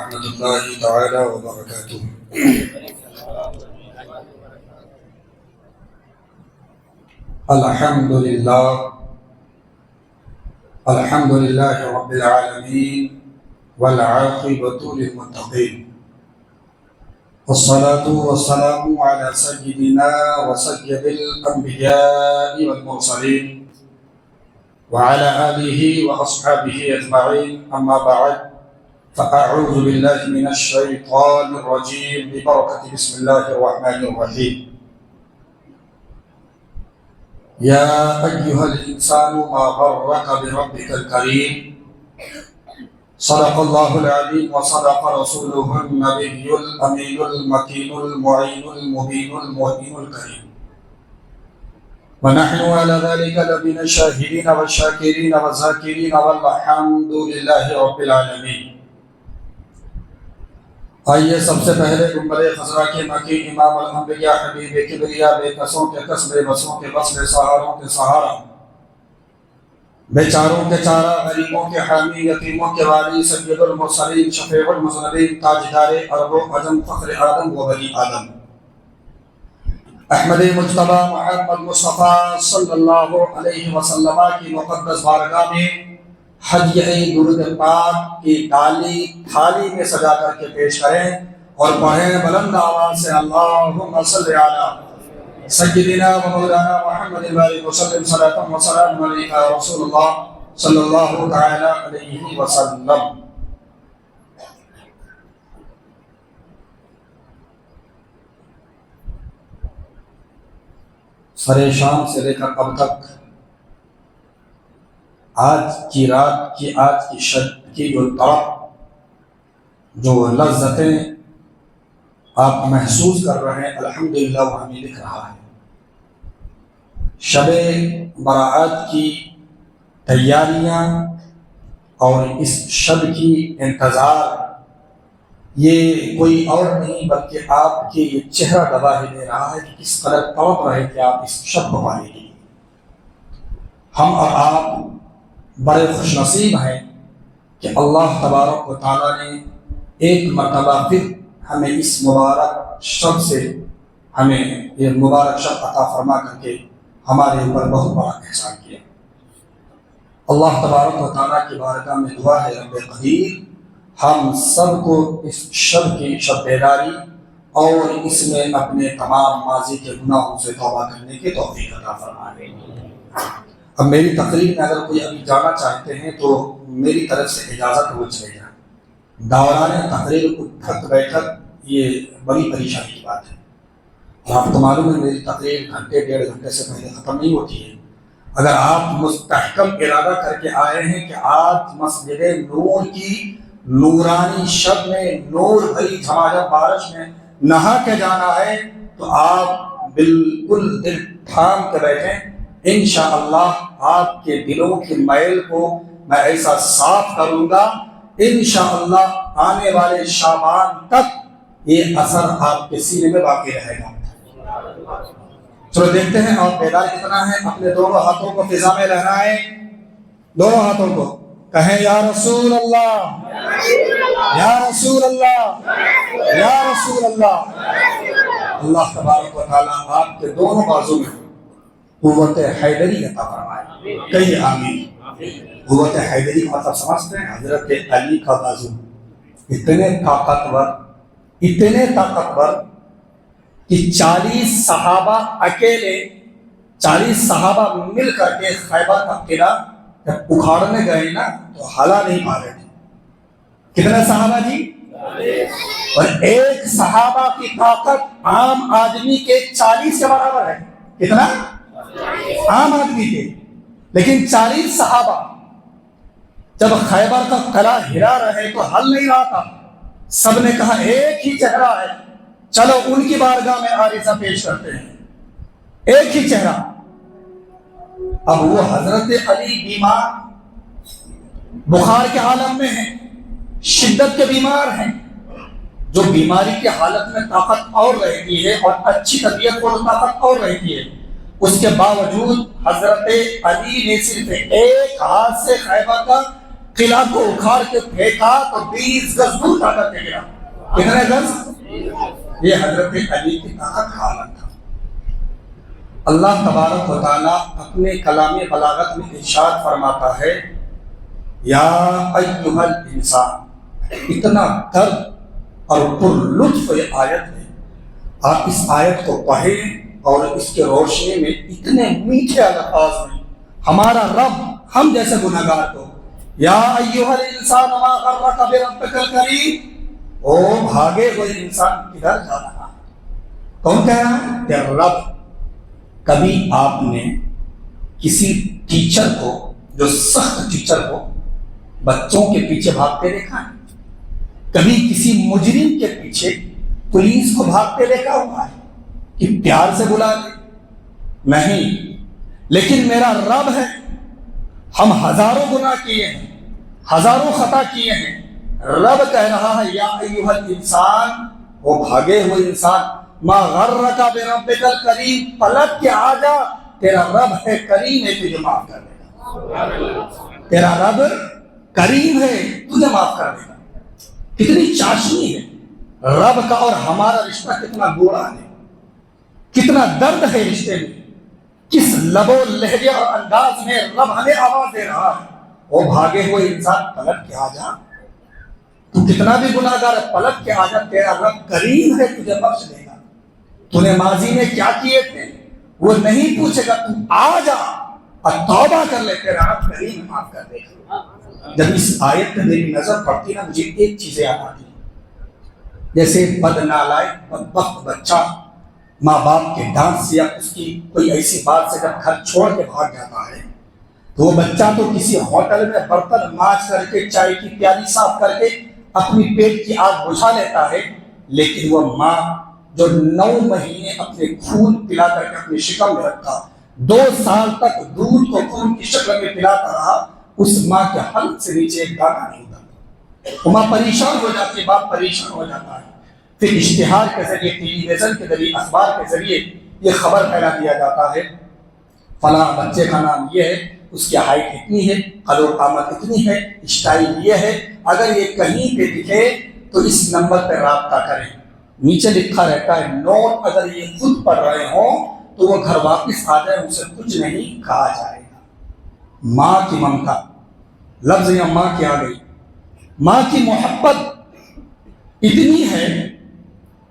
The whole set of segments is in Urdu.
ورحمة الله تعالى وبركاته. الحمد لله رب العالمين والعاقبة للمتقين، والصلاة والسلام على سيدنا وسيد الأنبياء والمرسلين وعلى آله وأصحابه أجمعين. أما بعد، فأعوذ بالله من الشيطان الرجيم ببركة بسم الله الرحمن الرحيم. يا أيها الإنسان ما غرك بربك الكريم، صدق الله العظيم وصدق رسوله النبي الأمين المكين المعين المبين المؤمن الكريم، ونحن على ذلك لمن الشاهدين والشاكرين والذاكرين والحمد لله رب العالمين. آئیے سب سے پہلے گنبد خضرا کے مکی امام الانبیاء حبیب کبریا بے کسوں کے کس بے بسوں کے بس بے سہاروں کے سہارا، بیچاروں کے چارہ، غریبوں کے حامی، یتیموں کے والی، سید المرسلین شفیع المذنبین، تاجدار عرب و عجم، فخر آدم و بنی آدم، احمد مجتبی محمد مصطفیٰ صلی اللہ علیہ وسلم کی مقدس بارگاہ میں ہدیہ درود پاک کی ڈالی تھالی میں سجا کر کے پیش کریں اور پڑھیں بلند آواز سے اللہم صلی علی سیدنا و مولانا محمد وسلم صلاۃ و سلام علیک رسول اللہ صلی اللہ تعالی علیہ وسلم. سر شام سے لے کر اب تک آج کی رات کی، آج کی شب کی جو طرف جو لذتیں آپ محسوس کر رہے ہیں، الحمدللہ وہ ہمیں دکھ رہا ہے. شب برآت کی تیاریاں اور اس شب کی انتظار، یہ کوئی اور نہیں بلکہ آپ کے یہ چہرہ گواہی دے رہا ہے کہ کس قدر تڑپ رہے تھے آپ اس شب کو پانے کے لیے. ہم اور آپ بڑے خوش نصیب ہیں کہ اللہ تبارک و تعالیٰ نے ایک مرتبہ پھر ہمیں اس مبارک شب سے ہمیں یہ مبارک شب عطا فرما کر کے ہمارے اوپر بہت بڑا احسان کیا. اللہ تبارک و تعالیٰ کی بارگاہ میں دعا ہے رب قدیر ہم سب کو اس شب کی شب بیداری اور اس میں اپنے تمام ماضی کے گناہوں سے توبہ کرنے کی توفیق عطا فرمائے. اب میری تقریر میں اگر کوئی ابھی جانا چاہتے ہیں تو میری طرف سے اجازت ہو چلے جائیں. دوران تقریر اٹھک بیٹھک یہ بڑی پریشانی کی بات ہے. آپ کو معلوم ہے میری تقریر گھنٹے ڈیڑھ گھنٹے سے پہلے ختم نہیں ہوتی ہے. اگر آپ مستحکم ارادہ کر کے آئے ہیں کہ آج مسجد نور کی نورانی شب میں نور بھری جھماجھم بارش میں نہا کے جانا ہے تو آپ بالکل دل تھام کے بیٹھیں. انشاءاللہ آپ کے دلوں کی میل کو میں ایسا صاف کروں گا، انشاءاللہ آنے والے شعبان تک یہ اثر آپ کے سینے میں باقی رہے گا. چلو دیکھتے ہیں آپ بیدار کتنا ہے. اپنے دونوں ہاتھوں کو فضا میں لہرائیں، دونوں ہاتھوں کو کہیں یا رسول اللہ، یا رسول اللہ، یا رسول اللہ. اللہ تبارک و تعالیٰ آپ کے دونوں بازو میں قوت حیدری عطا فرمائے. کئی آمین. قوت حیدری کا مطلب سمجھتے ہیں؟ حضرت علی کا بازو اتنے طاقتور کہ 40 صحابہ اکیلے، 40 صحابہ مل کر کے خیبر کا قلعہ جب اکھاڑنے گئے نا تو ہلا نہیں پا رہے تھے. کتنے صحابہ جی؟ اور ایک صحابہ کی طاقت عام آدمی کے 40 کے برابر ہے. کتنا؟ عام آدمی کے. لیکن 40 صحابہ جب خیبر کا قلعہ ہلا رہے تو حل نہیں رہا تھا. سب نے کہا ایک ہی چہرہ ہے، چلو ان کی بارگاہ میں عارضہ پیش کرتے ہیں. ایک ہی چہرہ. اب وہ حضرت علی بیمار، بخار کے عالم میں ہیں، شدت کے بیمار ہیں. جو بیماری کی حالت میں طاقت اور رہتی ہے اور اچھی طبیعت اور طاقت اور رہتی ہے، اس کے باوجود حضرت علی نے صرف ایک ہاتھ سے خیبر کا قلعہ کو اکھاڑ کے پھینکا تو 20 گز دور جا کر کے گرا. کتنے گز؟ یہ حضرت علی کی طاقت کا عالم تھا. اللہ تبارک و تعالیٰ اپنے کلام بلاغت میں ارشاد فرماتا ہے یا ایھا الانسان. اتنا درد اور پر لطف یہ آیت ہے. آپ اس آیت کو پڑھیں اور اس کے روشنی میں اتنے میٹھے الفاظ میں ہمارا رب ہم جیسے گناہگار کو یا ایھا الانسان ما غرک بربک الکریم. او بھاگے ہوئے انسان کدھر جا رہا ہے؟ کون کہہ رہا ہے؟ کہ رب. کبھی آپ نے کسی ٹیچر کو جو سخت ٹیچر ہو بچوں کے پیچھے بھاگتے دیکھا ہے؟ کبھی کسی مجرم کے پیچھے پولیس کو بھاگتے دیکھا ہوا ہے کہ پیار سے بلا لے؟ نہیں. لیکن میرا رب ہے. ہم ہزاروں گناہ کیے ہیں, ہزاروں خطا کیے ہیں. رب کہہ رہا ہے یا ایھا الانسان, وہ بھاگے ہوئے انسان, ما غرک بربک الکریم, پلٹ کے آ جا, تیرا رب ہے کریم ہے, تجھے معاف کر دے گا. تیرا رب کریم ہے, تجھے معاف کر دے گا. کتنی چاشنی ہے رب کا اور ہمارا رشتہ, کتنا گوڑا ہے, کتنا درد ہے رشتے میں. کس لب و لہجے اور انداز میں رب ہمیں آواز دے رہا ہے, وہ بھاگے ہوئے انسان پلٹ کے آ جا. تو کتنا بھی گناہگار ہے, پلٹ کے آ جا, تیرا رب کریم ہے, تجھے بخش دے گا. تو نے ماضی میں کیا کیے تھے وہ نہیں پوچھے گا, تو آ جا اور توبہ کر لے, تیرا رب کریم معاف کر دے گا. جب اس آیت میں میری نظر پڑتی نا, مجھے ایک چیز یاد آتی ہے. جیسے بدنالائق بدبخت بچہ ماں باپ کے ڈانٹ سے یا اس کی کوئی ایسی بات سے جب گھر چھوڑ کے بھاگ جاتا ہے, تو وہ بچہ تو کسی ہوٹل میں برتن مانج کر کے, چائے کی پیالی صاف کر کے اپنی پیٹ کی آگ بجھا لیتا ہے. لیکن وہ ماں جو 9 مہینے اپنے خون پلا کر کے اپنی شکم میں رکھا, 2 سال تک دودھ کو خون کی شکل میں پلاتا رہا, اس ماں کے حلق سے نیچے ایک دانہ نہیں اترتا. وہ ماں پریشان ہو جاتی ہے, باپ پریشان ہو جاتا ہے. پھر اشتہار کے ذریعے, ٹیلی ویژن کے ذریعے, اخبار کے ذریعے یہ خبر پھیلا دیا جاتا ہے فلاں بچے کا نام یہ ہے, اس کی ہائٹ اتنی ہے, قد و قامت اتنی ہے, اسٹائل یہ ہے, اگر یہ کہیں پہ دکھے تو اس نمبر پہ رابطہ کریں. نیچے لکھا رہتا ہے نوٹ, اگر یہ خود پڑھ رہے ہوں تو وہ گھر واپس آ جائے, اسے کچھ نہیں کہا جائے گا. ماں کی ممتا, لفظ یا ماں کی آ گئی. ماں کی محبت اتنی ہے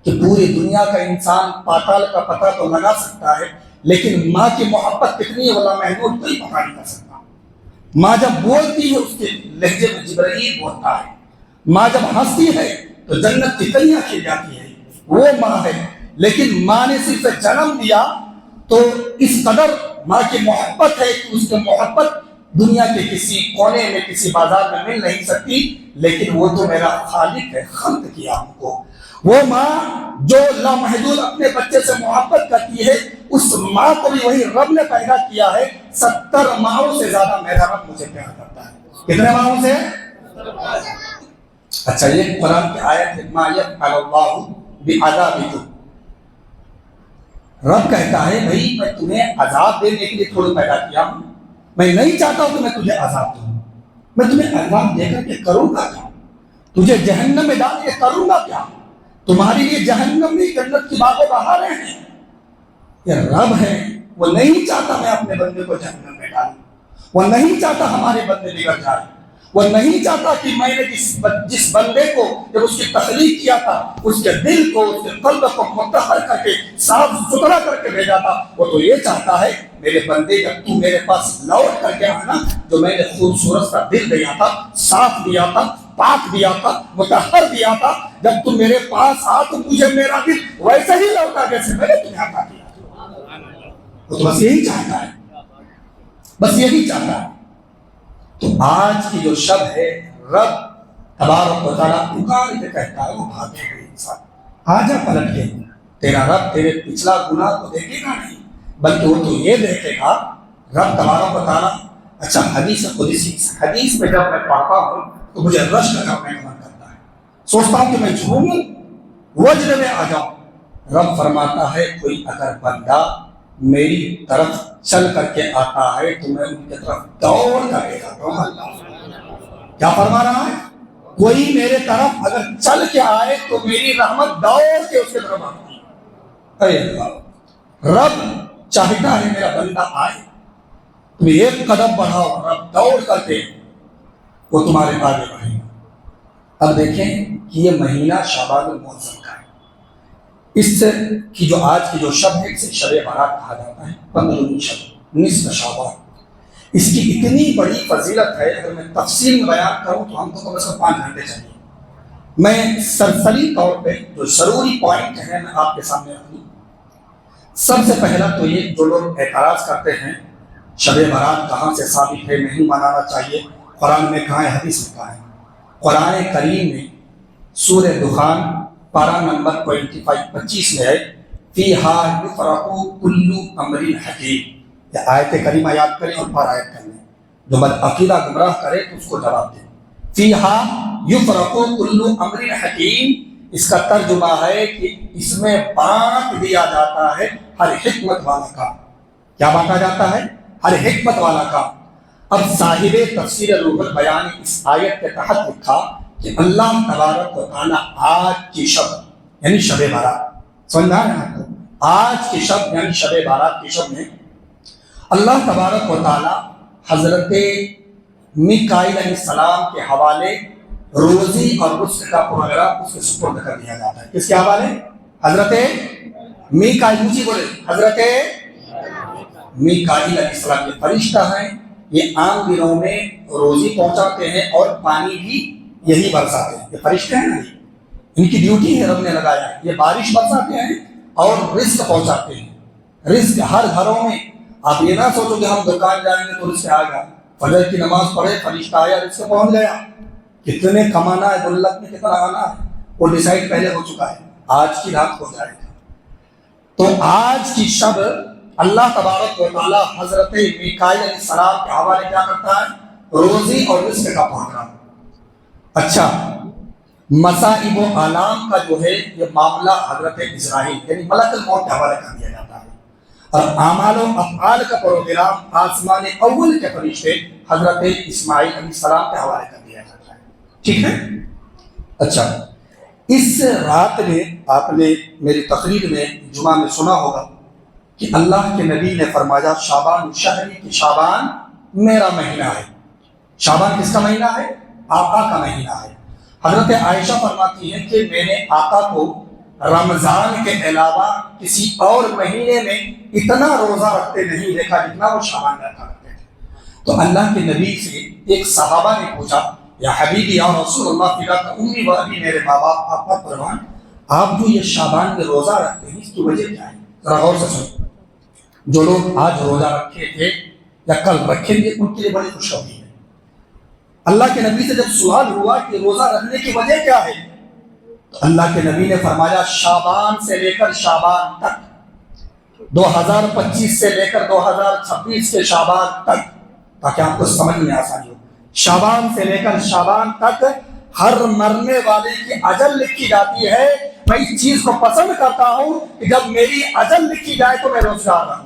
کہ پوری دنیا کا انسان پاتال کا پتہ تو لگا سکتا ہے, لیکن ماں کی محبت کتنی ہے غلام محمود کوئی پتہ نہیں کر سکتا. ماں جب بولتی ہے اس کے لہجے میں جبرائیل بولتا ہے. ماں جب ہنستی ہے تو جنت کی کلیاں کھل جاتی ہے, وہ ماں ہے. لیکن ماں نے صرف جنم دیا تو اس قدر ماں کی محبت ہے کہ اس کی محبت دنیا کے کسی کونے میں, کسی بازار میں مل نہیں سکتی. لیکن وہ تو میرا خالق ہے, خلق کیا ہم کو. وہ ماں جو لامحدود اپنے بچے سے محبت کرتی ہے, اس ماں کو بھی وہی رب نے پیدا کیا ہے. 70 ماؤں سے زیادہ میرا رب مجھے پیار کرتا ہے. کتنے ماؤں سے؟ اچھا, یہ قرآن کی آیت ہے ما یفعل اللہ بعذابکم. رب کہتا ہے بھائی میں تمہیں عذاب دینے کے لیے تھوڑی پیدا کیا ہوں, میں نہیں چاہتا ہوں کہ میں تجھے عذاب دوں. میں تمہیں عذاب دے کر کے کروں گا کیا؟ تجھے جہنم میں ڈال کے کروں گا کیا؟ تمہارے لیے جہنم نہیں جنت کی باغ و بہاریں ہیں. یہ رب ہے, وہ نہیں چاہتا میں اپنے بندے کو جہنم میں ڈالوں. وہ نہیں چاہتا ہمارے بندے بگڑ جائے. وہ نہیں چاہتا کہ میں نے جس بندے کو جب اس کی تخلیق کیا تھا, اس کے دل کو, اس کے قلب کو مطہر کر کے صاف ستھرا کر کے بھیجا تھا. وہ تو یہ چاہتا ہے میرے بندے جب تو میرے پاس لوٹ کر کے آنا, جو میں نے خوبصورت سا دل دیا تھا, صاف دیا تھا, پاک دیا تھا, مطہر دیا تھا, جب تم میرے پاس آ تو مجھے میرا دل ویسے ہی لوٹا جیسے میں نے تمہیں عطا کیا. وہ تو بس یہی چاہتا ہے, بس یہی چاہتا ہے. تو آج کی جو شب ہے, رب تبارک و تعالیٰ پکار کے کہتا ہے, وہ بھاگے ہوئے انسان آ جا پلٹ کے. تیرا رب تیرے پچھلا گناہ تو دیکھے گا نہیں, بلکہ وہ تو یہ دیکھے گا رب تبارک و تعالیٰ. اچھا, حدیث قدسی, حدیث میں جب میں پڑھتا ہوں تو مجھے رشک کرنے کا من کرتا ہے, سوچتا ہوں کہ میں جھوموں, وجد میں آ جاؤں. رب فرماتا ہے کوئی اگر بندہ میری طرف چل کر کے آتا ہے تو میں ان کی طرف دوڑ کرے گا. کیا فرما رہا ہے؟ کوئی میرے طرف اگر چل کے آئے تو میری رحمت دوڑ کے اس کے طرف آتی ہے۔ اے اللہ، رب چاہتا ہے میرا بندہ آئے، تم ایک قدم بڑھاؤ، رب دوڑ کر کے وہ تمہارے آگے بڑھے گا۔ اب دیکھیں کہ یہ مہینہ شعبان المعظم کا ہے، اس سے کی جو آج کی جو شب ہے اسے شب برات کہا جاتا ہے، 15ویں شب، نصف شعبان۔ اس کی اتنی بڑی فضیلت ہے، اگر میں تفصیل میں بیان کروں تو ہم کو کم از کم 5 گھنٹے چاہیے۔ میں سرسری طور پہ جو ضروری پوائنٹ ہیں میں آپ کے سامنے رکھ دوں۔ سب سے پہلا تو یہ، جو لوگ اعتراض کرتے ہیں شب برات کہاں سے ثابت ہے، نہیں منانا چاہیے، قرآن میں کہاں ہے، حدیث میں کہاں ہے؟ قرآن کریم میں سورہ دخان پارہ نمبر 25 میں ہے، فیہا یفرق کل امر حکیم۔ یہ آیت کریمہ یاد کریں اور پارہ آیت کریں، جو بدعقیدہ گمراہ کرے تو اس کو جواب دیں۔ فیہا یفرق کل امر حکیم، اس کا ترجمہ ہے کہ اس میں بانٹ دیا جاتا ہے ہر حکمت والا کا۔ کیا بانٹا جاتا ہے؟ ہر حکمت والا کا۔ اب صاحب تفسیر روح البیان اس آیت کے تحت لکھا کہ اللہ تبارک و تعالیٰ آج کی شب یعنی شب بارات، سمجھ آ رہا ہے؟ آج کی شب یعنی شب بارات کی شب میں اللہ تبارک و تعالیٰ حضرت میکائیل علیہ السلام کے حوالے روزی اور رزق کا پروگرام اس کے سپرد کر دیا جاتا ہے۔ کس کے حوالے؟ حضرت میکائیل، مجھے بولے حضرت میکائیل علیہ السلام کے فرشتہ ہیں، یہ عام دنوں میں روزی پہنچاتے ہیں اور پانی بھی یہی برساتے ہیں۔ یہ فرشتے ہیں نا، ان کی ڈیوٹی ہے، رب نے لگایا ہے، یہ بارش برساتے ہیں اور رزق پہنچاتے ہیں۔ رزق ہر گھروں میں، آپ یہ نہ سوچو کہ ہم دکان جائیں گے تو رزق آ گیا، فجر کی نماز پڑھے فرشتہ آیا رزق پہنچ گیا۔ کتنے کمانا ہے، گلک میں کتنا آنا ہے، وہ ڈیسائیڈ پہلے ہو چکا ہے، آج کی رات ہو جائے گا۔ تو آج کی شب اللہ تبارک و تعالیٰ حضرت میکائیل علیہ السلام کے حوالے کیا کرتا ہے؟ روزی اور رزق کا پروگرام۔ اچھا، مصائب و آلام کا جو ہے یہ معاملہ حضرت اسرائیل یعنی ملک الموت کے حوالے کر دیا جاتا ہے، اور اعمال و افعال کا پروگرام آسمان اول کے فرشتے حضرت اسماعیل علیہ السلام کے حوالے کر دیا جاتا ہے۔ ٹھیک ہے؟ اچھا، اس رات میں آپ نے میری تقریر میں جمعہ میں سنا ہوگا کہ اللہ کے نبی نے فرمایا شعبان شہری کی شعبان میرا مہینہ ہے۔ شعبان کس کا مہینہ ہے؟ آقا کا مہینہ ہے۔ حضرت عائشہ فرماتی ہیں کہ میں نے آقا کو رمضان کے علاوہ کسی اور مہینے میں اتنا روزہ رکھتے نہیں دیکھا جتنا وہ شعبان رکھا کرتے تھے۔ تو اللہ کے نبی سے ایک صحابہ نے پوچھا، یا حبیبی یا رسول اللہ فیک امی و ابی، میرے ماں باپ آپ پر قربان، آپ جو یہ شعبان میں روزہ رکھتے ہیں اس کی وجہ کیا ہے؟ ذرا غور سے سنیں۔ جو لوگ آج روزہ رکھے تھے یا کل رکھیں گے ان کے لیے بڑی خوشخبری ہے۔ اللہ کے نبی سے جب سوال ہوا کہ روزہ رکھنے کی وجہ کیا ہے، تو اللہ کے نبی نے فرمایا شعبان سے لے کر شعبان تک، 2025 سے لے کر 2026 کے شعبان تک، تاکہ آپ کو سمجھ میں آسانی ہو، شعبان سے لے کر شعبان تک ہر مرنے والے کی اجل لکھی جاتی ہے۔ میں اس چیز کو پسند کرتا ہوں کہ جب میری اجل لکھی جائے تو میں روزگار رہوں۔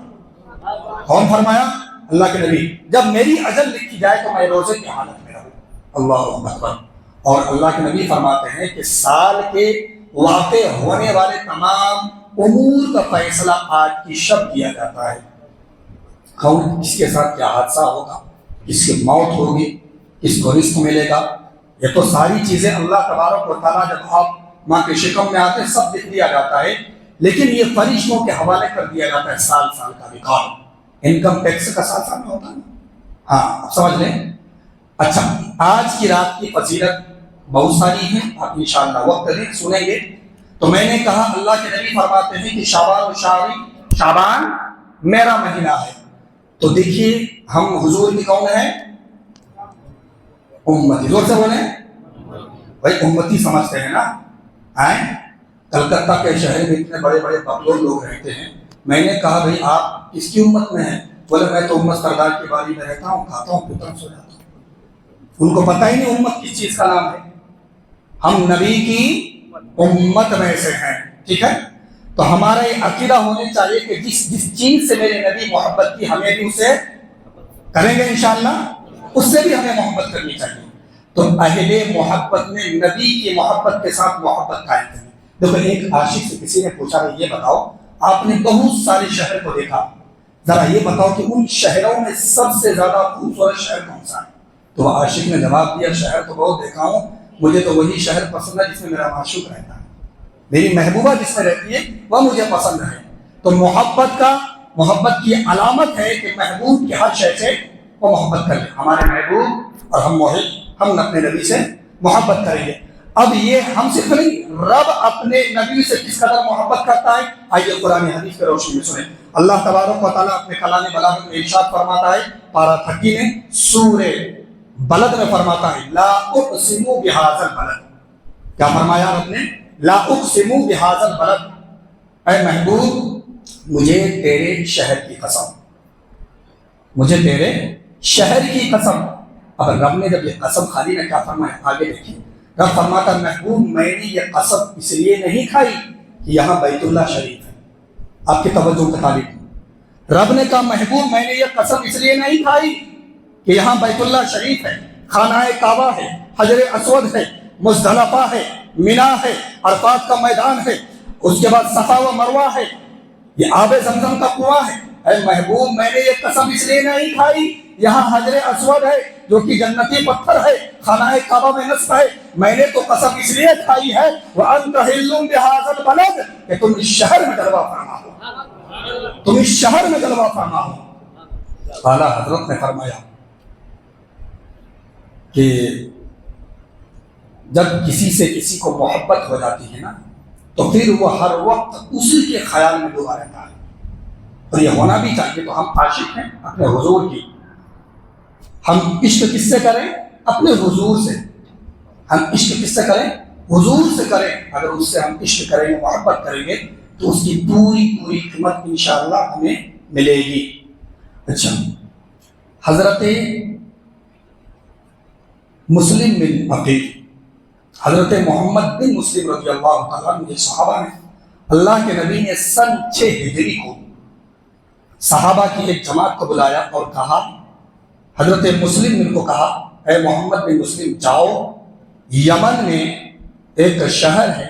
کون فرمایا؟ اللہ کے نبی، جب میری اجل لکھی جائے تو میں روزے کی حالت میں رہوں۔ اللہ اکبر۔ اور اللہ کے نبی فرماتے ہیں کہ سال کے واقع ہونے والے تمام امور کا فیصلہ آج کی شب کیا جاتا ہے۔ کون کس کے ساتھ کیا حادثہ ہوگا، کس کی موت ہوگی، کس کو رزق ملے گا، یہ تو ساری چیزیں اللہ تبارک و تعالیٰ جب آپ ماں کے شکم میں آتے سب لکھ دیا جاتا ہے، لیکن یہ فرشتوں کے حوالے کر دیا جاتا ہے سال سال کا ریکارڈ۔ انکم ٹیکس کا سال سال میں ہوتا ہے، ہاں سمجھ لیں۔ اچھا، آج کی رات کی فضیلت بہت ساری ہیں، آپ انشاءاللہ وقت دیں سنیں گے۔ تو میں نے کہا اللہ کے نبی فرماتے ہیں کہ شعبان میرا مہینہ ہے۔ تو دیکھیے ہم حضور کی کون ہے؟ امتی، زور سے بولیں بھائی، امتی سمجھتے ہیں نا؟ کلکتہ کے شہر میں اتنے بڑے بڑے بکلور لوگ رہتے ہیں، میں نے کہا بھائی آپ کس کی امت میں ہیں؟ بولے میں تو امت سردار کی باری میں رہتا ہوں، کھاتا ہوں پیتا ہوں سو جاتا ہوں۔ ان کو پتہ ہی نہیں امت کس چیز کا نام ہے۔ ہم نبی کی امت میں سے ہیں، ٹھیک ہے؟ تو ہمارا یہ عقیدہ ہونے چاہیے کہ جس چیز سے میرے نبی محبت کی ہمیں بھی اسے کریں گے انشاءاللہ، اس سے بھی ہمیں محبت کرنی چاہیے۔ تو اہل محبت میں نبی کی محبت کے ساتھ محبت قائم کریں۔ دیکھو ایک عاشق سے کسی نے پوچھا یہ بتاؤ آپ نے بہت سارے شہر کو دیکھا، ذرا یہ بتاؤ کہ ان شہروں میں سب سے زیادہ خوبصورت شہر کون سا ہے؟ تو وہ عاشق نے جواب دیا شہر تو بہت دیکھا ہوں، مجھے تو وہی شہر پسند ہے جس میں میرا معشوق رہتا ہے، میری محبوبہ جس میں رہتی ہے وہ مجھے پسند ہے۔ تو محبت کی علامت ہے کہ محبوب کی ہر شے سے وہ محبت کر لیں، ہمارے محبوب اور ہم اپنے نبی سے محبت کریں گے۔ اب یہ ہم صرف نہیں، رب اپنے نبی سے کس قدر محبت کرتا ہے آئیے قرآن حدیث کے روشنی میں سنیں۔ اللہ تبارک و تعالیٰ اپنے کلام بلاغت میں ارشاد فرماتا ہے، پارہ 30 میں سورہ بلد میں فرماتا ہے لا اقسم بہذا البلد، کیا فرمایا رب نے؟ لا اقسم بہذا البلد، اے محبوب مجھے تیرے شہر کی قسم، مجھے تیرے شہر کی قسم۔ اب رب نے جب یہ قسم خالی نے کیا فرمایا آگے دیکھیں، رب فرماتا محبوب میں نے یہ قسم اس لیے نہیں کھائی کہ یہاں بیت اللہ شریف ہے، آپ کی توجہ کا طالب، رب نے کہا محبوب میں نے یہ قسم اس لیے نہیں کھائی کہ یہاں بیت اللہ شریف ہے، خانہ کعبہ ہے، حجر اسود ہے، مزدلفہ ہے، مینا ہے، عرفات کا میدان ہے، اس کے بعد صفا و مروہ ہے، یہ آب زمزم کا کنواں ہے۔ اے محبوب میں نے یہ قسم اس لیے نہیں کھائی یہاں حجر اسود ہے جو کہ جنتی پتھر ہے، خانہ کعبہ میں نصب ہے، میں نے تو قسم اس لیے کھائی ہے وَأَنْتَ حِلٌّ بِهَٰذَا الْبَلَدِ کہ تم اس شہر میں جلوہ فرما ہو، تم اس شہر میں جلوہ فرما ہو۔ اعلیٰ حضرت نے فرمایا کہ جب کسی سے کسی کو محبت ہو جاتی ہے نا تو پھر وہ ہر وقت اسی کے خیال میں ڈوبا رہتا ہے، اور یہ ہونا بھی چاہیے۔ تو ہم عاشق ہیں اپنے حضور کی، ہم عشق کس سے کریں؟ اپنے حضور سے۔ ہم عشق کس سے کریں؟ حضور سے کریں۔ اگر اس سے ہم عشق کریں گے، محبت کریں گے تو اس کی پوری قیمت انشاءاللہ ہمیں ملے گی۔ اچھا، حضرت مسلم بن عقیل، حضرت محمد بن مسلم رضی اللہ تعالیٰ عنہ صحابہ نے اللہ کے نبی نے سن 6 ہجری کو صحابہ کی ایک جماعت کو بلایا اور کہا، حضرت مسلم بن کو کہا اے محمد بن مسلم جاؤ، یمن میں ایک شہر ہے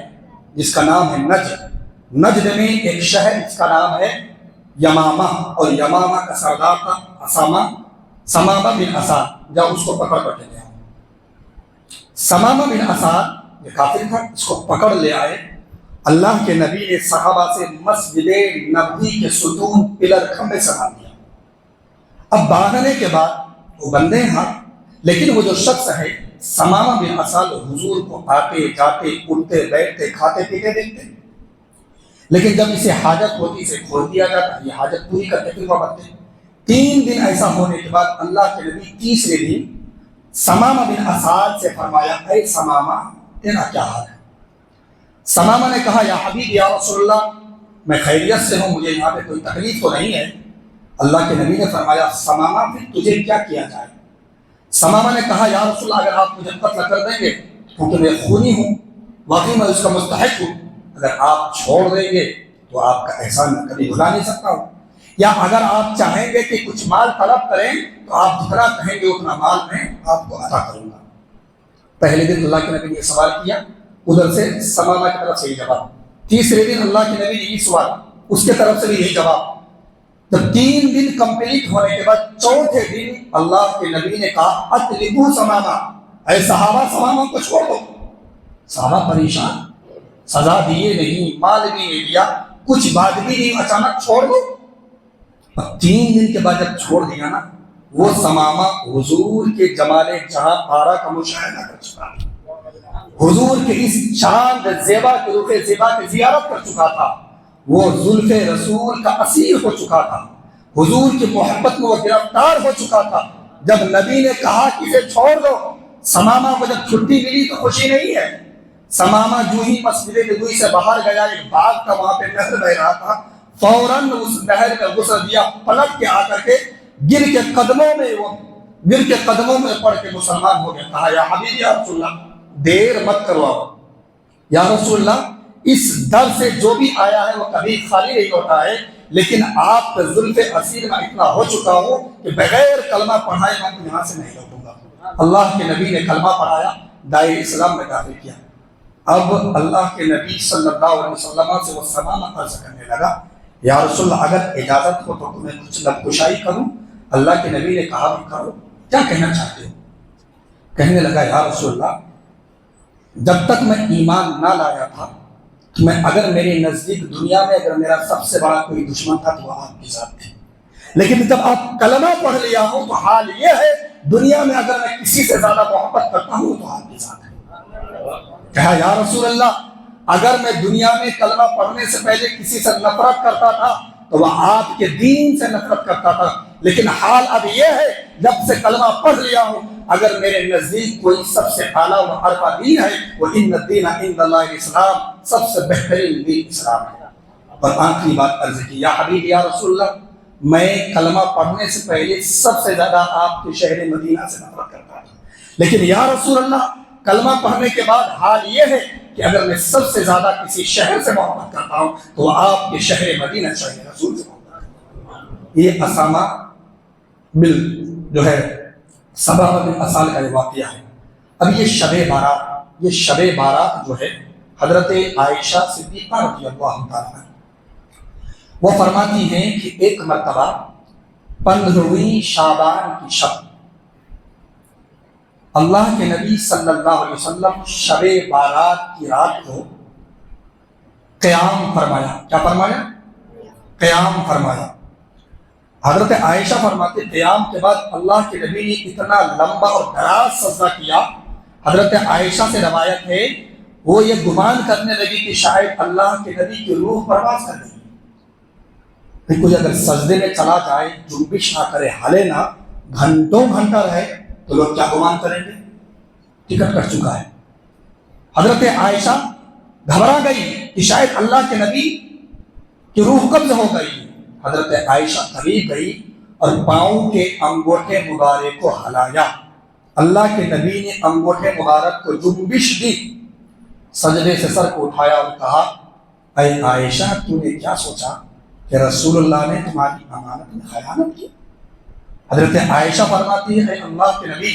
جس کا نام ہے نجد، نجد میں ایک شہر جس کا نام ہے یمامہ، اور یمامہ کا سردار تھا سمامہ بن اساد، جاؤ اس کو پکڑ کر کے لے آؤ۔ سمامہ بن اساد یہ کافر تھا، اس کو پکڑ لے آئے۔ اللہ کے نبی نے صحابہ سے مسجد نبوی کے ستون پلر کھمبے سجا دیا۔ اب باندھنے کے بعد وہ بندے ہیں، لیکن وہ جو شخص ہے سمامہ بن اساد حضور کو آتے جاتے اٹھتے بیٹھتے کھاتے پیتے دیکھتے، لیکن جب اسے حاجت ہوتی اسے کھول دیا جاتا، یہ حاجت پوری کرتے پھر واپس۔ 3 دن ایسا ہونے کے بعد اللہ کے نبی تیسرے دن سمامہ بن اساد سے فرمایا اے سمامہ تیرا کیا حال ہے؟ سمامہ نے کہا یا حبیب یا رسول اللہ میں خیریت سے ہوں، مجھے یہاں پہ کوئی تکلیف تو نہیں ہے۔ اللہ کے نبی نے فرمایا سمامہ پھر تجھے کیا کیا جائے؟ سمامہ نے کہا یا رسول اللہ اگر آپ مجھے قتل کر دیں گے کیونکہ میں خونی ہوں، واقعی میں اس کا مستحق ہوں، اگر آپ چھوڑ دیں گے تو آپ کا احسان میں کبھی بھلا نہیں سکتا ہوں، یا اگر آپ چاہیں گے کہ کچھ مال طلب کریں تو آپ جتنا کہیں گے اتنا مال میں آپ کو عطا کروں گا۔ پہلے دن اللہ کے نبی نے یہ سوال کیا، ادھر سے سمامہ کی طرف سے یہ جواب۔ تیسرے دن اللہ کے نبی نے یہ سوال، اس کے طرف سے بھی یہی جواب۔ جب 3 دن کمپلیٹ ہونے کے بعد چوتھے دن اللہ کے نبی نے کہا اطلبوا سمامہ، اے صحابہ سمامہ کو چھوڑ دو۔ صحابہ پریشان، سزا دیے نہیں، مال بھی نہیں دیا، کچھ بات بھی نہیں، اچانک چھوڑ دو۔ 3 دن کے بعد جب چھوڑ دیا نا، وہ سمامہ حضور کے جمال جہاں آرا کا مشاہدہ کر چکا تھا، حضور کے اس چاند زیبا کے روح زیبا کی زیارت کر چکا تھا، وہ زلف رسول کا اسیر ہو چکا تھا، حضور کی محبت میں وہ گرفتار ہو چکا تھا۔ جب نبی نے کہا کہ اسے چھوڑ دو، سمامہ کو جب چھٹی ملی تو خوشی نہیں ہے۔ سمامہ جو ہی مسجد نبوی سے باہر گیا، ایک باغ کا وہاں پہ نہر بہ رہا تھا، فوراً اس نہر میں غسل دیا، پلٹ کے آ کر کے گر کے قدموں میں پڑھ کے مسلمان ہو گیا۔ کہا یا حبیب یا رسول اللہ دیر مت کرواؤ، یا رسول اللہ اس در سے جو بھی آیا ہے وہ کبھی خالی نہیں ہوتا ہے، لیکن آپ کا زلف اسیر میں اتنا ہو چکا ہوں کہ بغیر کلمہ پڑھائے میں یہاں سے نہیں لوٹوں گا۔ اللہ کے نبی نے کلمہ پڑھایا، داعی اسلام میں داخل کیا۔ اب اللہ کے نبی صلی اللہ علیہ وسلم سے وہ سلام عرض کرنے لگا، یا رسول اللہ اگر اجازت ہو تو تمہیں کچھ لب کشائی کروں؟ اللہ کے نبی نے کہا بھی کرو، کیا کہنا چاہتے ہو؟ کہنے لگا، یا رسول اللہ جب تک میں ایمان نہ لایا تھا تو میں اگر میرے نزدیک دنیا میں اگر میرا سب سے بڑا کوئی دشمن تھا تو وہ آپ کی ذات تھی، لیکن جب آپ کلمہ پڑھ لیا ہوں تو حال یہ ہے دنیا میں اگر میں کسی سے زیادہ محبت کرتا ہوں تو آپ کی ذات ہے۔ کہا، یا رسول اللہ اگر میں دنیا میں کلمہ پڑھنے سے پہلے کسی سے نفرت کرتا تھا تو وہ آپ کے دین سے نفرت کرتا تھا، لیکن حال اب یہ ہے جب سے کلمہ پڑھ لیا ہوں اگر میرے نزدیک کوئی سب سے اعلیٰ و ارفع دین ہے وہ ان الدین عند اللہ الاسلام، سب سے بہترین دین اسلام ہے۔ اور آخری بات عرض کی، یا حبیب یا رسول اللہ میں کلمہ پڑھنے سے پہلے سب سے زیادہ آپ کے شہر مدینہ سے نفرت کرتا تھا، لیکن یا رسول اللہ کلمہ پڑھنے کے بعد حال یہ ہے کہ اگر میں سب سے زیادہ کسی شہر سے محبت کرتا ہوں تو وہ آپ کے شہر مدینہ شہر رسول سے محبت کرتا ہوں۔ یہ اسامہ بل جو ہے سبا بن اسال کا یہ واقعہ ہے۔ اب یہ شب بارات جو ہے حضرت عائشہ صدیقہ رضی اللہ تعالیٰ عنہ وہ فرماتی ہیں کہ ایک مرتبہ 15ویں شعبان کی شب اللہ کے نبی صلی اللہ علیہ وسلم شب بارات کی رات کو قیام فرمایا۔ کیا فرمایا؟ قیام فرمایا۔ حضرت عائشہ فرماتے قیام کے بعد اللہ کے نبی نے اتنا لمبا اور دراز سجدہ کیا، حضرت عائشہ سے روایت ہے وہ یہ گمان کرنے لگی کہ شاید اللہ کے نبی کی روح پرواز کر رہی ہے۔ پھر کوئی اگر سجدے میں چلا جائے، جنبش نہ کرے، ہلے نہ، گھنٹوں گھنٹہ رہے تو لوگ کیا گمان کریں گے؟ ٹکٹ کٹ چکا ہے۔ حضرت عائشہ گھبرا گئی کہ شاید اللہ کے نبی کی روح قبض ہو گئی۔ حضرت عائشہ قریب گئی اور پاؤں کے انگوٹھے مبارک کو ہلایا، اللہ کے نبی نے انگوٹھے مبارک کو جنبش دی، سجدے سے سر کو اٹھایا اور کہا، اے عائشہ تو نے کیا سوچا کہ رسول اللہ نے تمہاری امانت میں خیانت کی؟ حضرت عائشہ فرماتی ہے، اے اللہ کے نبی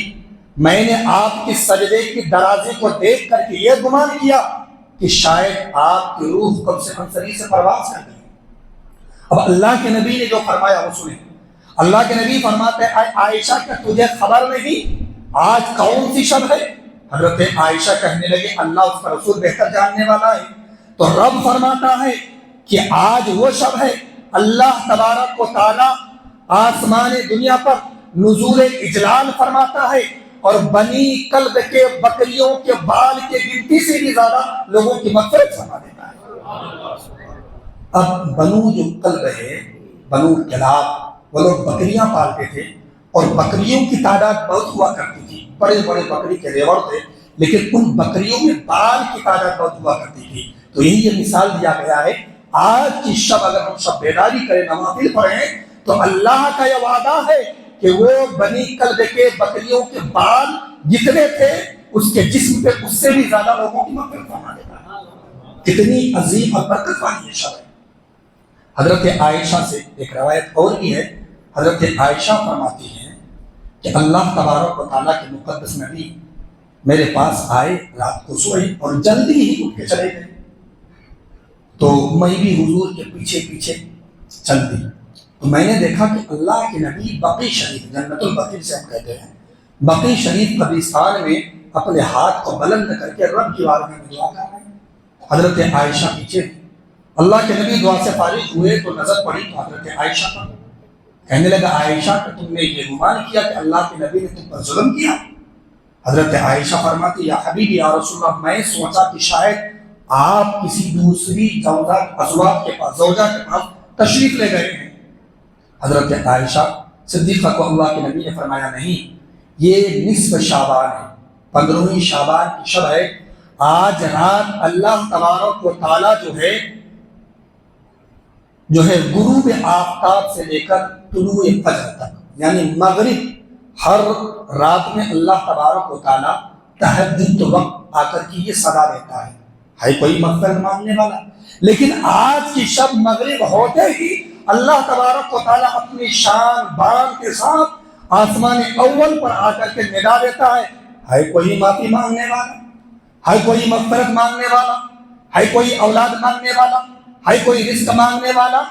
میں نے آپ کے سجدے کی درازی کو دیکھ کر کے یہ گمان کیا کہ شاید آپ کی روح قبض سے انصری سے پرواز کر گئی۔ اب اللہ کے نبی نے جو فرمایا وہ سنیں۔ اللہ کے نبی فرماتے ہیں، اے عائشہ کیا تجھے خبر نہیں آج کون سی شب ہے؟ حضرت عائشہ کہنے لگے اللہ اس کا رسول بہتر جاننے والا ہے۔ تو رب فرماتا ہے کہ آج وہ شب ہے اللہ تبارک و تعالی آسمان دنیا پر نزول اجلال فرماتا ہے اور بنی کلب کے بکریوں کے بال کے گنتی سے بھی زیادہ لوگوں کی مغفرت فرما دیتا ہے۔ اب بنو جو کلب ہے، بنو کلاب، وہ لوگ بکریاں پالتے تھے اور بکریوں کی تعداد بہت ہوا کرتی تھی، بڑے بڑے بکری کے ریوڑ تھے، لیکن ان بکریوں میں بال کی تعداد بہت ہوا کرتی تھی۔ تو یہی یہ مثال دیا گیا ہے، آج کی شب اگر ہم شب بیداری کریں، نوافل پڑھیں، تو اللہ کا یہ وعدہ ہے کہ وہ بنی کلب کے بکریوں کے بال جتنے تھے اس کے جسم پہ اس سے بھی زیادہ لوگوں کی مغفرت فرما دیتا ہے۔ کتنی عظیم اور برکت والی یہ شب ہے۔ حضرت عائشہ سے ایک روایت اور بھی ہے، حضرت عائشہ فرماتی ہیں کہ اللہ تبارک و تعالیٰ کے مقدس نبی میرے پاس آئے، رات کو سوئے اور جلدی ہی اٹھ کے چلے گئے، تو میں بھی حضور کے پیچھے پیچھے چل دی۔ تو میں نے دیکھا کہ اللہ کے نبی بقی شریف، جنت البقیع سے ہم کہتے ہیں، بقی شریف قبرستان میں اپنے ہاتھ کو بلند کر کے رب کی بارگاہ میں دعا کر رہے ہیں۔ حضرت عائشہ پیچھے، اللہ کے نبی دعا سے فارغ ہوئے تو نظر پڑی تو حضرت عائشہ پر، کہنے لگا عائشہ کہ تم نے یہ گمان کیا کہ اللہ کے نبی نے تم پر ظلم کیا؟ حضرت عائشہ فرماتی، یا حبیبی یا رسول اللہ میں سوچا کہ شاید آپ کسی دوسری ازواج کے پاس تشریف لے گئے ہیں۔ حضرت عائشہ صدیقہ کو اللہ کے نبی نے فرمایا، نہیں، یہ نصف شعبان ہے، 15ویں شعبان کی شب ہے، آج رات اللہ تبارک و تعالیٰ جو ہے غروب آفتاب سے لے کر طلوع فجر تک، یعنی مغرب، ہر رات میں اللہ تبارک و تعالیٰ تہجد وقت آ کر کے یہ صدا دیتا ہے کوئی مغفرت مانگنے والا، لیکن آج کی شب مغرب ہوتے ہی اللہ تبارک و تعالیٰ اپنی شان بان کے ساتھ آسمان اول پر آ کر کے ندا دیتا ہے کوئی معافی مانگنے والا، ہے کوئی مغفرت مانگنے والا، ہے کوئی اولاد مانگنے والا، ہے کوئی رزق مانگنے والا؟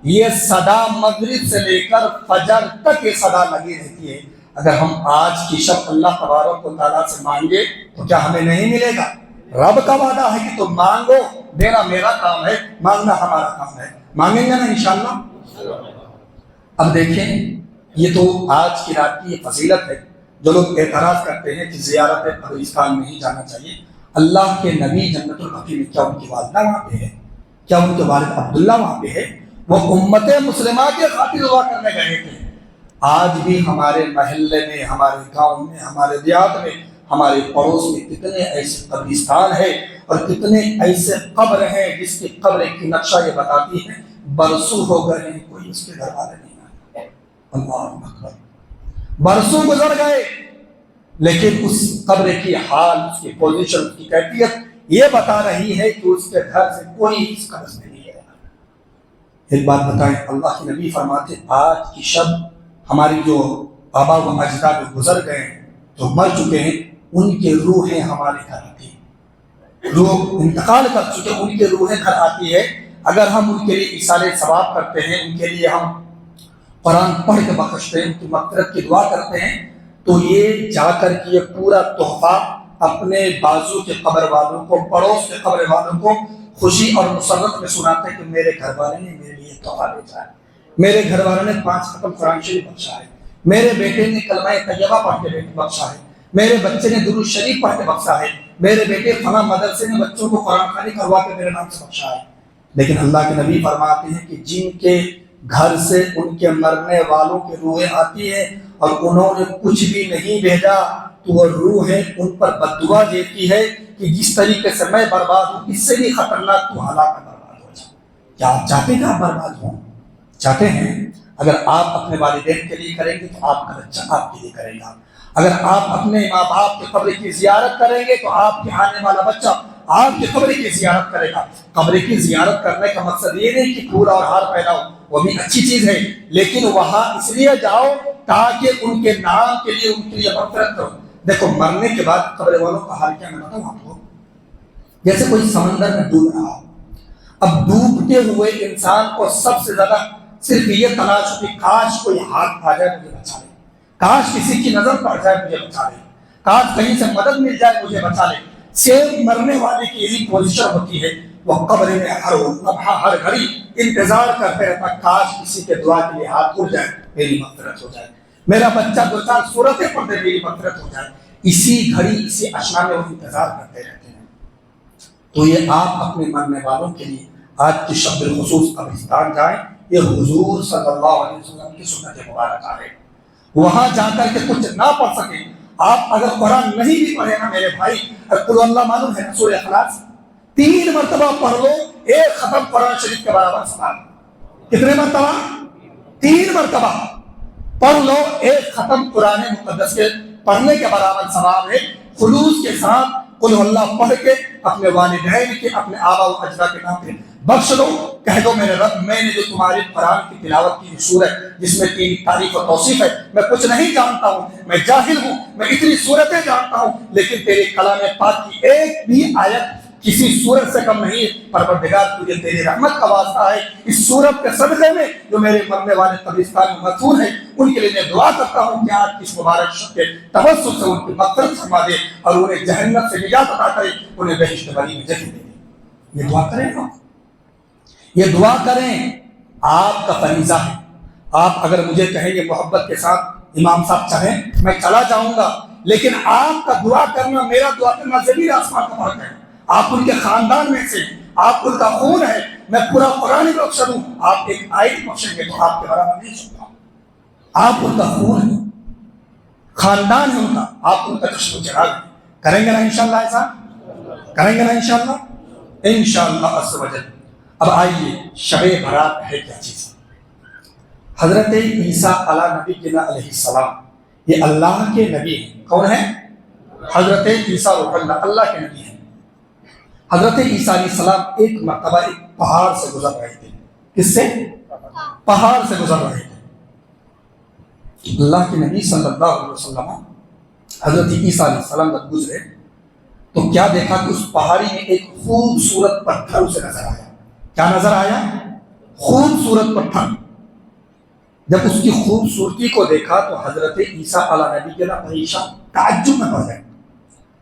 یہ صدا مغرب سے لے کر فجر تک یہ صدا لگی رہتی ہے۔ اگر ہم آج کی شب اللہ تبارک و تعالیٰ سے مانگے تو کیا ہمیں نہیں ملے گا؟ رب کا وعدہ ہے کہ تم مانگو، دینا میرا کام ہے، مانگنا ہمارا کام ہے، مانگیں گے نا انشاءاللہ؟ اب دیکھیں، یہ تو آج کی رات کی یہ فضیلت ہے۔ جو لوگ اعتراض کرتے ہیں کہ زیارت قبرستان نہیں جانا چاہیے، اللہ کے نبی جنت البقیع میں کیا ان کی والدہ وہاں پہ ہے؟ کیا ان کے والد عبداللہ وہاں پہ ہے؟ وہ امت مسلمہ کے خاطر دعا کرنے گئے تھے۔ آج بھی ہمارے محلے میں، ہمارے گاؤں میں، ہمارے دیہات میں، ہمارے پڑوس میں کتنے ایسے قبرستان ہیں اور کتنے ایسے قبر ہیں جس کی قبر کی نقشہ یہ بتاتی ہے برسوں ہو گئے ہیں کوئی اس کے گھر والے نہیں آئے۔ اللہ اکبر، برسوں گزر گئے، لیکن اس قبر کی حال، اس کی پوزیشن، اس کی کیفیت یہ بتا رہی ہے کہ اس کے گھر سے کوئی اس قبر میں نہیں ہے۔ ایک بات بتائیں، اللہ کے نبی فرماتے آج کی شب ہماری جو آبا و اجداد جو گزر گئے ہیں، جو مر چکے ہیں، ان کے روحیں ہمارے گھر آتی ہیں۔ لوگ انتقال کر چکے، ان کے روحیں گھر آتی ہے۔ اگر ہم ان کے لیے ایصال ثواب کرتے ہیں، ان کے لیے ہم قرآن پڑھ کے بخشتے ہیں، ان کی مغفرت کی دعا کرتے ہیں، تو یہ جا کر کے یہ پورا تحفہ اپنے بازو کے قبر والوں کو، پڑوس کے قبر والوں کو خوشی اور مسرت میں سناتے ہیں کہ میرے گھر والے نے میرے لیے تحفہ بھیجا ہے، میرے گھر والوں نے 5 ختم قرآن شریف بخشا ہے، میرے بیٹے نے کلمہ طیبہ پڑھ کے بخشا ہے، میرے بچے نے درود شریف پڑھ کے بخشا ہے، میرے بیٹے فلاں مدرسے نے بچوں کو قرآن خوانی کروا کے میرے نام سے بخشا ہے۔ لیکن اللہ کے نبی فرماتے ہیں کہ جن کے گھر سے ان کے مرنے والوں کی روحیں آتی ہیں اور انہوں نے کچھ بھی نہیں بھیجا، تو وہ روحیں ان پر بددعا دیتی ہے کہ جس طریقے سے میں برباد ہوں اس سے بھی خطرناک تو ہلاک برباد ہو جائے۔ کیا آپ چاہتے ہیں کہ آپ برباد ہوں؟ چاہتے ہیں؟ اگر آپ اپنے والدین کے لیے کریں گے تو آپ کا بچہ آپ کے لیے کرے گا، اگر آپ اپنے ماں باپ کے قبر کی زیارت کریں گے تو آپ کے آنے والا بچہ آپ کی قبر کی زیارت کرے گا۔ قبر کی زیارت کرنے کا مقصد یہ نہیں کہ پھول اور ہار پیدا ہو، وہ بھی اچھی چیز ہے، لیکن وہاں اس لیے جاؤ تاکہ ان کے نام کے لیے، ان کے لیے مغفرت کرو۔ دیکھو، مرنے کے بعد قبر والوں کا حال کیا، میں بتاؤں آپ کو، جیسے کوئی سمندر میں ڈوب رہا ہو، اب ڈوبتے ہوئے انسان کو سب سے زیادہ صرف یہ تلاش ہوتی کاش کوئی ہاتھ آ جائے مجھے بچا لے، کاش کسی کی نظر پڑ جائے مجھے بچا لے، کاش کہیں سے مدد مل جائے مجھے بچا لے۔ سیم مرنے والے کی یہی پوزیشن ہوتی ہے، وہ قبر میں ہر لمحہ ہر گھڑی انتظار کرتے رہتا کاش کسی کے دعا کے لیے ہاتھ اٹھ جائے، میری مغفرت ہو جائے، میرا بچہ 2-4 صورتیں پڑھ دے، میری مغفرت ہو جائے۔ اسی گھڑی، اسی اشنا میں وہ انتظار کرتے رہتے ہیں۔ تو یہ آپ اپنے مرنے والوں کے لیے آج کی شب بالخصوص قبرستان جائیں، یہ حضور صلی اللہ علیہ وسلم کی سنت مبارکہ ہے۔ وہاں جا کر کے کچھ نہ پڑھ سکیں، آپ اگر قرآن نہیں بھی پڑھے نا میرے بھائی، قل اللہ معلوم ہے سورہ اخلاص 3 مرتبہ پڑھ لو، 1 ختم قرآن شریف کے برابر ثواب۔ کتنے مرتبہ؟ 3 مرتبہ پڑھ لو، 1 ختم قرآن مقدس کے پڑھنے کے برابر ثواب ہے۔ خلوص کے ساتھ قل اللہ پڑھ کے اپنے والدین کے، اپنے آبا و اجداد کے نام پہ بخش دو، کہہ دو میرے رب میں نے جو تمہارے قرآن کی تلاوت کی سورت جس میں تیری تعریف و توصیف ہے، میں کچھ نہیں جانتا ہوں، میں جاہل ہوں، میں اتنی صورتیں جانتا ہوں، لیکن تیرے کلام پاک کی ایک بھی آیت کسی صورت سے کم نہیں ہے، پروردگار تجھے تیری رحمت کا واسطہ ہے، اس صورت کے صدقے میں جو میرے مرنے والے قبرستان میں مدفون ہیں ان کے لیے میں دعا کرتا ہوں کہ آج اس مبارک شب کے توسل سے ان کی مغفرت فرما دے اور انہیں جہنم سے نجات عطا کرے، انہیں بہشت بری میں جگہ دے دے۔ یہ دعا کریں نا، یہ دعا کریں، آپ کا فریضہ ہے۔ آپ اگر مجھے کہیں گے محبت کے ساتھ امام صاحب چاہیں میں چلا جاؤں گا، لیکن آپ کا دعا کرنا، میرا دعا کرنا زمین آسمان کا فرق ہے۔ آپ ان کے خاندان میں سے، آپ ان کا خون ہے، میں پورا قرآن بخش دوں، آپ ایک آیت بخشیں گے تو آپ کے برابر نہیں سنتا۔ آپ ان کا خون ہے، خاندان ہے ان کا، آپ ان کا کشف و چراغ کریں گے نا انشاءاللہ؟ ایسا کریں گے نا انشاءاللہ؟ انشاءاللہ عز و جل۔ اب آئیے، شب برات ہے کیا چیز؟ حضرت عیسیٰ علیہ نبی علیہ السلام، یہ اللہ کے نبی ہیں۔ کون ہیں؟ حضرت عیسیٰ روح اللہ، اللہ کے نبی ہیں۔ حضرت عیسیٰ علیہ السلام ایک مرتبہ ایک پہاڑ سے گزر رہے تھے۔ کس سے؟ پہاڑ سے گزر رہے تھے۔ اللہ کے نبی صلی اللہ علیہ وسلم حضرت عیسیٰ علیہ السلام جب گزرے تو کیا دیکھا کہ اس پہاڑی میں ایک خوبصورت پتھر اسے نظر آیا. کیا نظر آیا؟ خوبصورت پتھر. جب اس کی خوبصورتی کو دیکھا تو حضرت عیسیٰ علیہ نبی کے پریشان تعجب میں پڑ گئے.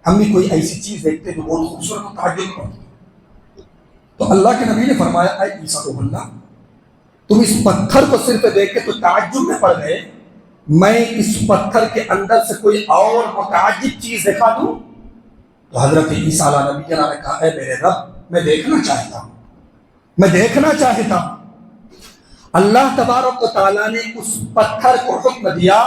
ہم بھی کوئی ایسی چیز دیکھتے جو بہت خوبصورت ہو تعجب میں پڑ گئے. تو اللہ کے نبی نے فرمایا اے عیسیٰ روح اللہ، تم اس پتھر کو صرف دیکھ کے تو تعجب میں پڑ گئے، میں اس پتھر کے اندر سے کوئی اور متعجب چیز دکھا دوں؟ تو حضرت عیسیٰ علیہ نبی نے کہا اے میرے رب، میں دیکھنا چاہتا ہوں، میں دیکھنا چاہتا ہوں. اللہ تبارک و تعالیٰ نے اس پتھر کو حکم دیا،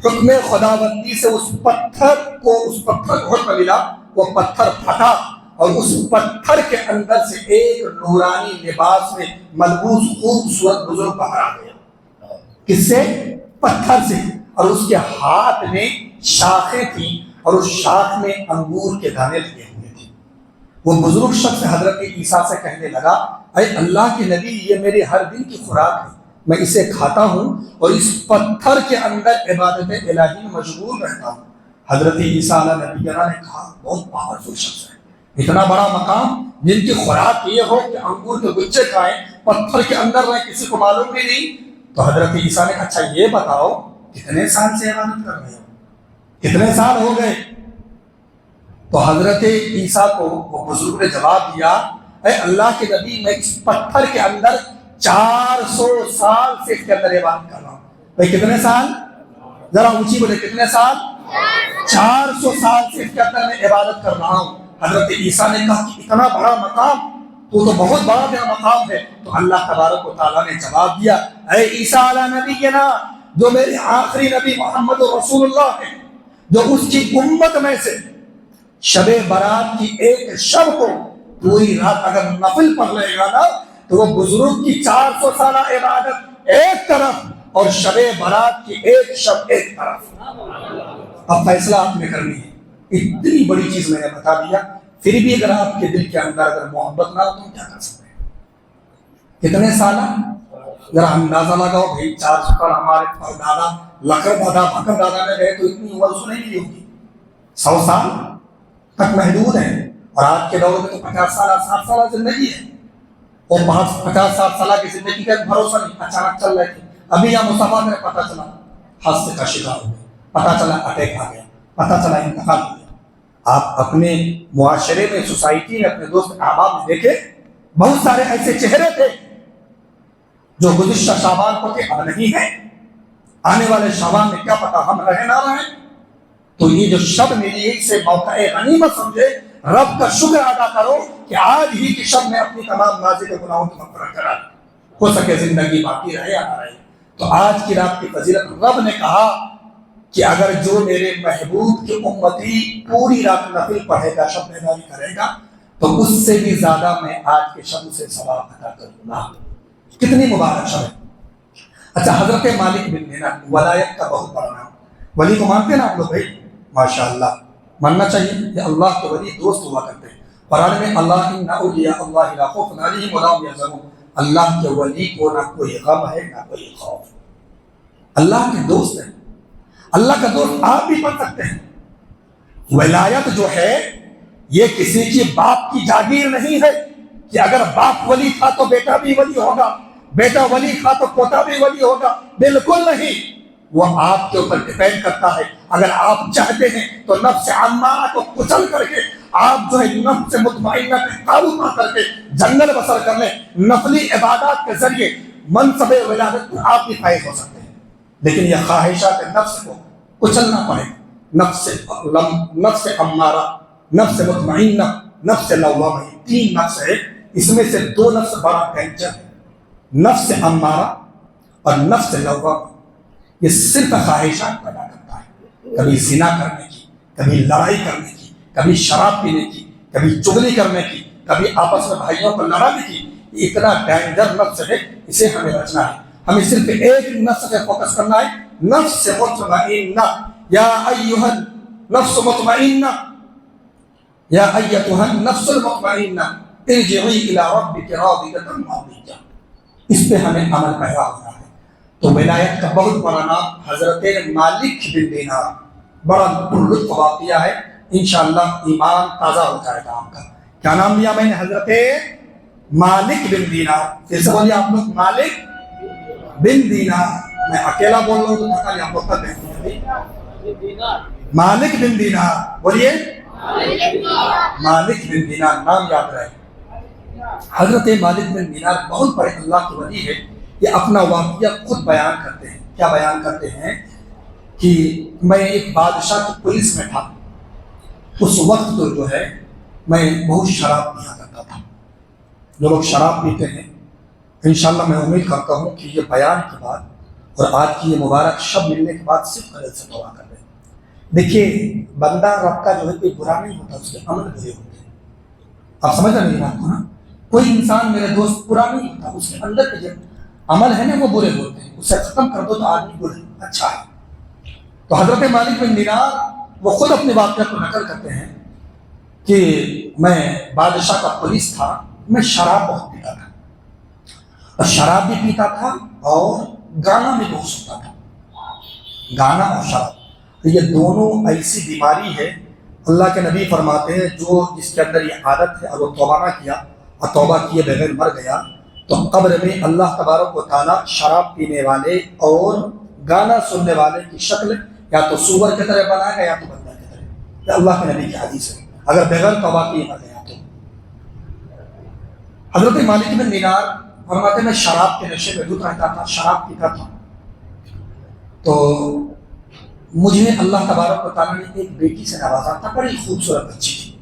حکم خداوندی سے اس پتھر کو حکم ملا، وہ پتھر پھٹا اور اس پتھر کے اندر سے ایک نورانی لباس میں ملبوس خوبصورت بزرگ باہر آ گیا. کس سے؟ پتھر سے. اور اس کے ہاتھ میں شاخیں تھیں اور اس شاخ میں انگور کے دانے لگے ہوئے تھے. وہ بزرگ شخص حضرت عیسیٰ سے کہنے لگا اے اللہ کے نبی، یہ میرے ہر دن کی خوراک ہے، میں اسے کھاتا ہوں اور اس پتھر کے اندر عبادت الہی میں مشغول رہتا ہوں. حضرت عیسیٰ علیہ نبی نے کہا بہت پاورفل شخص ہے، اتنا بڑا مقام، جن کی خوراک یہ ہو کہ انگور کے گچھے کھائیں، پتھر کے اندر رہیں، کسی کو معلوم بھی نہیں. تو حضرت عیسیٰ نے کہا اچھا یہ بتاؤ کتنے سال سے عبادت کر رہے ہو، کتنے سال ہو گئے؟ تو حضرت عیسیٰ کو وہ بزرگ نے جواب دیا اے اللہ کے نبی، میں اس پتھر کے اندر 400 سال سے اس کے اندر عبادت کر رہا ہوں. بھائی کتنے سال؟ ذرا اونچی بولے، کتنے سال؟ 400 سال سے اس کے اندر میں عبادت کر رہا ہوں. حضرت عیسیٰ نے کہا کہ اتنا بڑا مقام، تو بہت بڑا مقام ہے. تو اللہ تبارک و تعالیٰ نے جواب دیا اے عیسیٰ علیہ نبی کے نا، جو میرے آخری نبی محمد رسول اللہ ہے، جو اس کی امت میں سے شب برات کی ایک شب کو پوری رات اگر نفل پڑھ لے گا نا، تو وہ بزرگ کی 400 سالہ عبادت ایک طرف اور شب برات کی ایک شب ایک طرف. اب فیصلہ آپ نے کرنی ہے. اتنی بڑی چیز میں نے بتا دیا، پھر بھی اگر آپ کے دل کے اندر اگر محبت نہ ہو تو کیا کر سکتے ہیں؟ کتنے سالہ؟ ذرا اندازہ لگاؤ بھائی. 400 سال ہمارے دادا لکڑ دادا میں گئے تو اتنی عمر اس نے نہیں ہوگی. 100 سال تک محدود ہے. اور آج کے دور میں تو 50 سال 60 سال زندگی ہے، اور 50-60 سال کی زندگی کا بھروسہ نہیں. اچانک چل رہے تھے، ابھی یہاں مسافر میں پتہ چلا حادثے کا شکار ہو گئے، پتہ چلا اٹیک آ گیا، پتہ چلا انتقال ہو گیا. آپ اپنے معاشرے میں، سوسائٹی میں، اپنے دوست احباب میں دیکھے بہت سارے ایسے چہرے تھے جو گزشتہ شعبان کو تھے، اب نہیں ہے. آنے والے شعبان میں کیا پتا ہم رہے نہ رہیں. تو یہ جو شب ملی ہے اسے موقع غنیمت سمجھے، رب کا شکر ادا کرو کہ آج ہی کی شب میں اپنی تمام ماضی کے گناہوں کی مغفرت کرا. ہو سکے زندگی باقی رہے یا نہ رہے. تو آج کی رات کی فضیلت، رب نے کہا کہ اگر جو میرے محبوب کی امتی پوری رات نفل پڑھے گا، شب بیداری کرے گا، تو اس سے بھی زیادہ میں آج کے شب سے ثواب عطا کروں گا. کتنی مبارک شب ہے. اچھا، حضرت مالک بن دینا ولایت کا بہت بڑا نام. ولی کو مانتے ہیں نا آپ لوگ؟ بھائی ماشاء اللہ ماننا چاہیے کہ اللہ کے ولی دوست ہوا کرتے ہیں. قرآن میں اللہ ان اولیاء اللہ لا خوف علیہم ولا هم يحزنون، اللہ کے ولی کو نہ کوئی غم ہے نہ کوئی خوف. اللہ کے دوست ہیں. اللہ کا دوست آپ بھی بن سکتے ہیں. ولایت جو ہے یہ کسی کی باپ کی جاگیر نہیں ہے کہ اگر باپ ولی تھا تو بیٹا بھی ولی ہوگا، بیٹا ولی تھا تو پوتا بھی ولی ہوگا. بالکل نہیں. وہ آپ کے اوپر ڈیپینڈ کرتا ہے. اگر آپ چاہتے ہیں تو نفس عامہ کو کچل کر کے آپ جو ہے نفس مطمئنہ پہ قابو پا کر کے جنگل بسر کر لیں. نفلی عبادات کے ذریعے منصب ولادت پر آپ بھی فائز ہو سکتے ہیں. لیکن یہ خواہشات نفس کو کچلنا پڑے. نفس امارہ، نفس مطمئنہ، نفس لوامہ، 3 نفس ہے. اس میں سے 2 نفس بڑا ڈینجر ہے. نفس امارہ اور نفس لوامہ یہ صرف خواہشات پیدا کرتا ہے. کبھی زنا کرنے کی، کبھی لڑائی کرنے کی، کبھی شراب پینے کی، کبھی چغلی کرنے کی، کبھی آپس میں بھائیوں کو لڑانے کی. اتنا ڈینجر نفس ہے، اسے ہمیں بچنا ہے. ہمیں صرف ایک نفس پہ فوکس کرنا ہے، نفس مطمئنہ. یا ایھا النفس مطمئنہ، یا ایھا النفس المطمئنہ ارجعی الی ربک راضیۃ مرضیہ. اس پہ ہمیں عمل پیرا ہونا ہے. تو ولایت کا بہت بڑا نام حضرت مالک بن دینار، بڑا لطف واقعہ ہے، انشاءاللہ ایمان تازہ ہو جائے گا آپ کا۔ کیا نام لیا میں نے؟ حضرت مالک بن دینار۔ پھر سے بولیے آپ لوگ، مالک بن دینار۔ میں اکیلا بول رہا ہوں تو پتہ نہیں آپ لوگ کر رہے ہیں۔ مالک بن دینار، بولیے مالک بن دینار، نام یاد رہے۔ حضرت مالک بن دینار بہت بڑے اللہ کے ولی ہے۔ یہ اپنا واقعہ خود بیان کرتے ہیں۔ کیا بیان کرتے ہیں کہ میں ایک بادشاہ کی پولیس میں تھا، اس وقت تو جو ہے میں بہت شراب پیا کرتا تھا۔ جو لوگ شراب پیتے ہیں انشاءاللہ میں امید کرتا ہوں کہ یہ بیان کے بعد اور آج کی یہ مبارک شب ملنے کے بعد صرف قدر سے دعا کر دیں۔ دیکھیے بندہ رب کا جو ہے کوئی برا نہیں ہوتا، اس کے عمل برے ہوتے ہیں۔ آپ سمجھ رہے ہیں بات کو نا؟ کوئی انسان میرے دوست برا نہیں ہوتا، اس کے اندر کے جو عمل ہے نا وہ برے ہوتے ہیں، اسے ختم کر دو تو آدمی برا اچھا ہے۔ تو حضرت مالک بن دینار وہ خود اپنے واقعہ کو نقل کرتے ہیں کہ میں بادشاہ کا پولیس تھا، میں شراب بہت پیتا تھا، اور شراب بھی پیتا تھا اور گانا بھی بہت سنتا تھا۔ گانا اور شراب یہ دونوں ایسی بیماری ہے، اللہ کے نبی فرماتے ہیں جو جس کے اندر یہ عادت ہے اور وہ توبہ نہ کیا اور توبہ کیے بغیر مر گیا تو قبر میں اللہ تبارک و تعالیٰ شراب پینے والے اور گانا سننے والے کی شکل یا تو سور کی طرح بنائے گا یا تو بندہ کی طرح۔ یہ اللہ کے نبی کی حدیث ہے، اگر بغیر توبہ کیے مر گیا تو۔ حضرت مالک بن دینار فرماتے میں شراب کے نشے میں دھت رہتا تھا، شراب پیتا تھا، تو مجھے اللہ تبارک و تعالیٰ نے ایک بیٹی سے نوازا تھا، بڑی خوبصورت بچی تھی،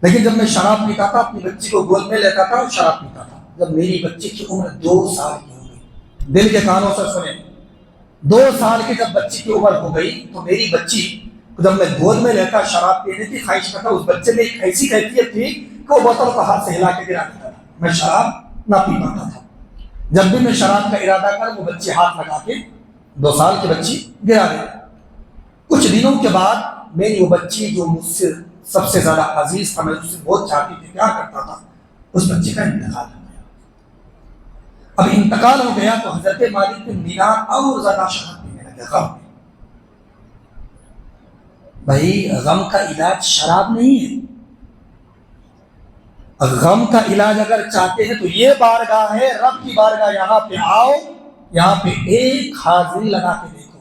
لیکن جب میں شراب پیتا تھا اپنی بچی کو گود میں لیتا تھا اور شراب پیتا تھا۔ جب میری بچی کی عمر 2 سال کی ہو گئی، دل کے کانوں سے سنیں، 2 سال کی جب بچی کی عمر ہو گئی تو میری بچی جب میں گود میں لیتا شراب پینے کی خواہش کرتا، اس بچے میں ایک ایسی کیفیت تھی کہ وہ بوتل کو ہاتھ سے ہلا کے گرا دیتا تھا۔ میں شراب نہ پی پاتا تھا، جب بھی میں شراب کا ارادہ کر وہ بچے ہاتھ لگا کے 2 سال کی بچی گرا دیتا۔ کچھ دنوں کے بعد میری وہ بچی جو مجھ سے سب سے زیادہ عزیز تھا، میں اس سے بہت چاہتی تھی، کیا کرتا تھا، اس بچے کا انتقال ہو گیا۔ اب انتقال ہو گیا تو حضرت مالک بن دینار اور زیادہ شراب پینے لگے غم میں۔ بھائی غم کا علاج شراب نہیں ہے، غم کا علاج اگر چاہتے ہیں تو یہ بارگاہ ہے، رب کی بارگاہ، یہاں پہ آؤ، یہاں پہ ایک حاضری لگا کے دیکھو،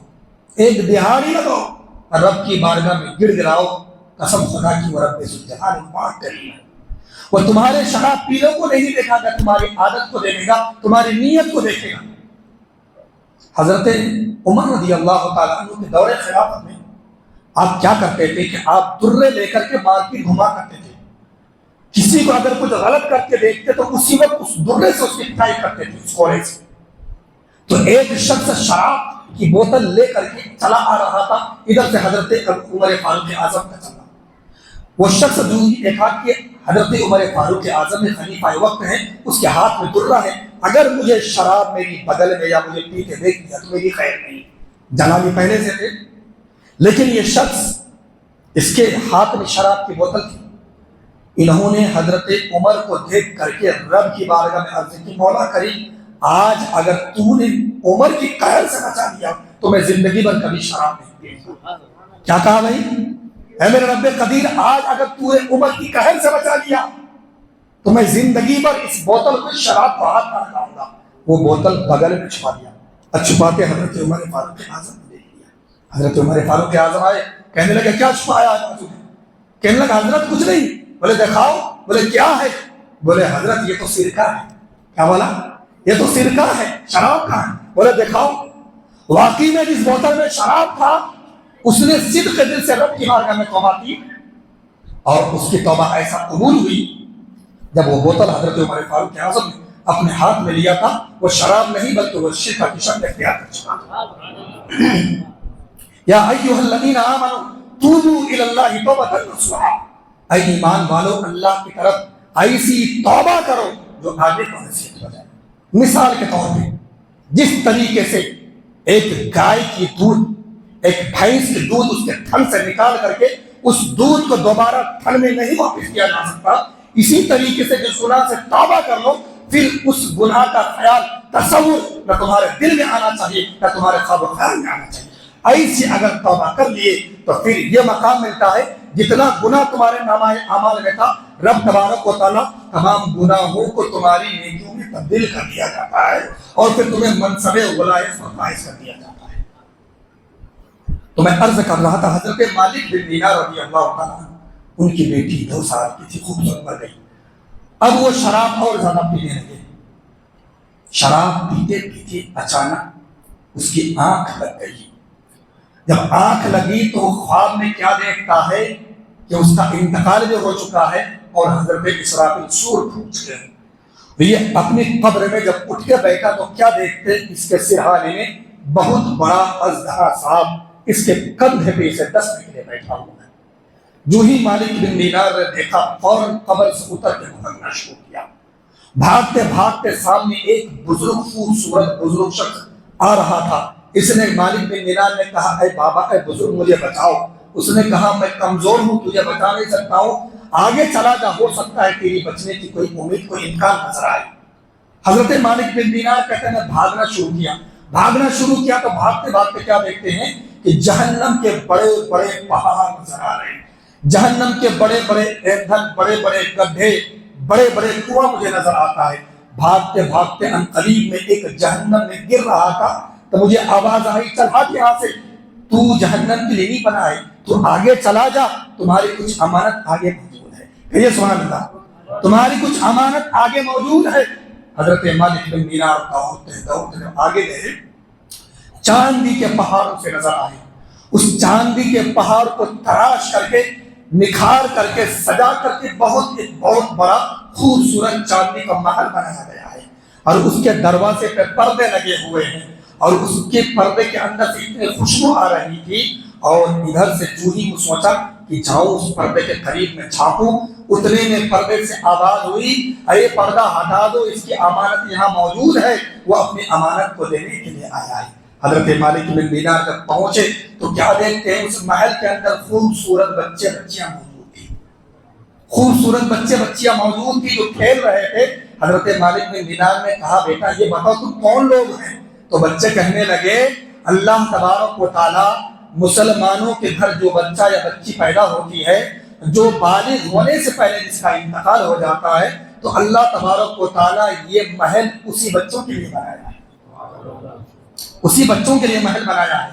ایک دہاڑی لگاؤ اور رب کی بارگاہ میں گڑ گڑاؤ، قسم خدا کی وہ رب ذوالجلال پاک کریم ہے، وہ تمہارے شراب پیلوں کو نہیں دیکھا گا، تمہاری عادت کو دیکھے گا، تمہاری نیت کو دیکھے گا۔ حضرت عمر رضی اللہ تعالیٰ عنہ کے دور خلافت میں آپ کیا کرتے تھے کہ آپ درے لے کر کے مارکیٹ گھما کرتے تھے، کسی کو اگر کچھ غلط کر کے دیکھتے تو اسی وقت اس درے سے اس کی پٹائی کرتے تھے، اس کوڑے سے۔ تو ایک شخص شراب کی بوتل لے کر کے چلا آ رہا تھا، ادھر سے حضرت عمر فاروق اعظم کا چلا، وہ شخص جو دیکھا کہ حضرت عمر فاروق اعظم خلیفہ وقت ہیں، اس کے ہاتھ میں درہ ہے، اگر مجھے شراب میری بغل میں یا مجھے پی کے دیکھ لیا تو میری خیر نہیں۔ جلالی پہلے سے تھے، لیکن یہ شخص اس کے ہاتھ میں شراب کی بوتل تھی۔ انہوں نے حضرت عمر کو دیکھ کر کے رب کی بارگاہ میں عرض کی، مولا کریم آج اگر تو نے عمر کی قہر سے بچا دیا تو میں زندگی بھر کبھی شراب نہیں پیوں۔ کیا کہا بھائی؟ اے میرے رب قدیر، آج اگر تو نے عمر کی قہر سے بچا لیا تو میں زندگی بھر اس بوتل کو شراب کو ہاتھ نہ لگاؤں گا۔ وہ بوتل بغل میں چھپا دیا، اور چھپاتے حضرت عمر فاروق اعظم نے دیکھ لیا۔ حضرت عمر فاروق اعظم آئے، کہنے لگے کیا چھپایا ہے بازو میں؟ کہنے لگا حضرت کچھ نہیں۔ بولے دکھاؤ۔ بولے کیا ہے؟ بولے حضرت یہ تو سرکہ ہے۔ کیا بولا؟ یہ تو سرکہ ہے، شراب کا ہے۔ بولے دکھاؤ۔ واقعی میں جس بوتل میں شراب تھا اس نے صدق دل سے رب کی بارگاہ میں توبہ کی، اور اس کی توبہ ایسا قبول ہوئی، جب وہ بوتل حضرت عمر فاروق اعظم نے اپنے ہاتھ میں لیا تھا وہ شراب نہیں بلکہ وہ شرک کی شکل اختیار کر چکا تھا۔ یا ایھا الذین آمنوا توبوا الی اللہ توبۃ نصوحا، اے ایمان والو اللہ کی طرف ایسی توبہ کرو جو آگے کو نصیحت ہو جائے۔ مثال کے طور پہ جس طریقے سے ایک گائے کی دودھ، ایک بھینس کی دودھ اس کے تھن سے نکال کر کے اس دودھ کو دوبارہ تھن میں نہیں واپس کیا جا سکتا، اسی طریقے سے جس گناہ سے توبہ کر لو پھر اس گناہ کا خیال تصور نہ تمہارے دل میں آنا چاہیے نہ تمہارے خواب و خیال میں آنا چاہیے۔ ایسی اگر توبہ کر لیے تو پھر یہ مقام ملتا ہے جتنا گناہ تمہارے نامہ اعمال میں تھا رب تبارک و تعالیٰ تمام گناہوں کو تمہاری نیکیوں میں تبدیل کر دیا جاتا ہے اور پھر تمہیں منصب ولایت اور فائز کر دیا جاتا ہے۔ تو میں عرض کر رہا تھا حضرت مالک بن دینار رضی اللہ تعالیٰ ان کی بیٹی 2 سال کی تھی، خوبصورت مر گئی۔ اب وہ شراب اور زیادہ پینے لگے۔ شراب پیتے پیتے اچانک اس کی آنکھ لگ گئی۔ جب آنکھ لگی تو وہ خواب میں کیا دیکھتا ہے کہ اس کا انتقال بھی ہو چکا ہے اور حضرت اسرافیل سور پھونک گئے۔ یہ اپنی قبر میں جب اٹھ کے بیٹھا تو کیا دیکھتے اس کے سرحانے میں بہت بڑا اژدہا صاحب اس کے کندھے پہ اسے ڈسنے کے لیے بیٹھا ہوا ہے۔ جو ہی مالک بن دینار نے دیکھا فوراً قبر سے اتر کے بھاگنا شروع کیا۔ بھاگتے بھاگتے سامنے ایک بزرگ خوبصورت بزرگ شخص آ رہا تھا۔ اس نے مالک بن دینار نے کہا اے بابا اے بزرگ مجھے بچاؤ۔ اس نے کہا میں کمزور ہوں تجھے بچا نہیں سکتا ہوں، آگے چلا جا، ہو سکتا ہے تیری بچنے کی کوئی امید کوئی امکان نظر آئے۔ حضرت مالک بن دینار کہتے ہیں بھاگنا شروع کیا تو بھاگتے بھاگتے کیا دیکھتے ہیں کہ جہنم کے بڑے بڑے پہاڑ نظر آ رہے ہیں، جہنم کے بڑے بڑے ایندھن، بڑے بڑے گڈھے، بڑے بڑے کنواں مجھے نظر آتا ہے۔ بھاگتے بھاگتے عنقریب میں ایک جہنم میں گر رہا تھا تو مجھے آواز آئی چل ہٹ یہاں سے، تو جہنم کے لیے نہیں بنا ہے، تو آگے چلا جا، تمہاری کچھ امانت آگے موجود ہے۔ کہیے سبحان اللہ، تمہاری کچھ امانت آگے موجود ہے۔ حضرت مالک بن دینار دوڑتے آگے گئے، چاندی کے پہاڑوں سے نظر آئے۔ اس چاندی کے پہاڑ کو تراش کر کے نکھار کر کے سجا کر کے ایک بہت بڑا خوبصورت چاندی کا محل بنایا گیا ہے اور اس کے دروازے پہ پردے لگے ہوئے ہیں اور اس کے پردے کے اندر سے اتنی خوشبو آ رہی تھی اور ادھر سے جو ہی وہ سوچا کہ جاؤں اس پردے کے قریب میں چھاپوں، اتنے میں پردے سے آواز ہوئی اے پردہ ہٹا دو، اس کی امانت یہاں موجود ہے۔ وہ اپنی امانت کو لینے کے لیے آیا ہے۔ حضرت مالک بن دینار جب پہنچے تو کیا دیکھتے ہیں اس محل کے اندر خوبصورت بچے بچیاں موجود تھی، خوبصورت بچے بچیاں موجود تھی جو کھیل رہے تھے۔ حضرت مالک بن دینار نے کہا بیٹا یہ بتاؤ تم کون لوگ ہیں؟ تو بچے کہنے لگے اللہ تبارک و تعالی مسلمانوں کے گھر جو بچہ یا بچی پیدا ہوتی ہے، جو بالغ ہونے سے پہلے جس کا انتقال ہو جاتا ہے، تو اللہ تبارک و تعالی یہ محل اسی بچوں کے لیے بنایا ہے، اسی بچوں کے لیے محل بنایا ہے۔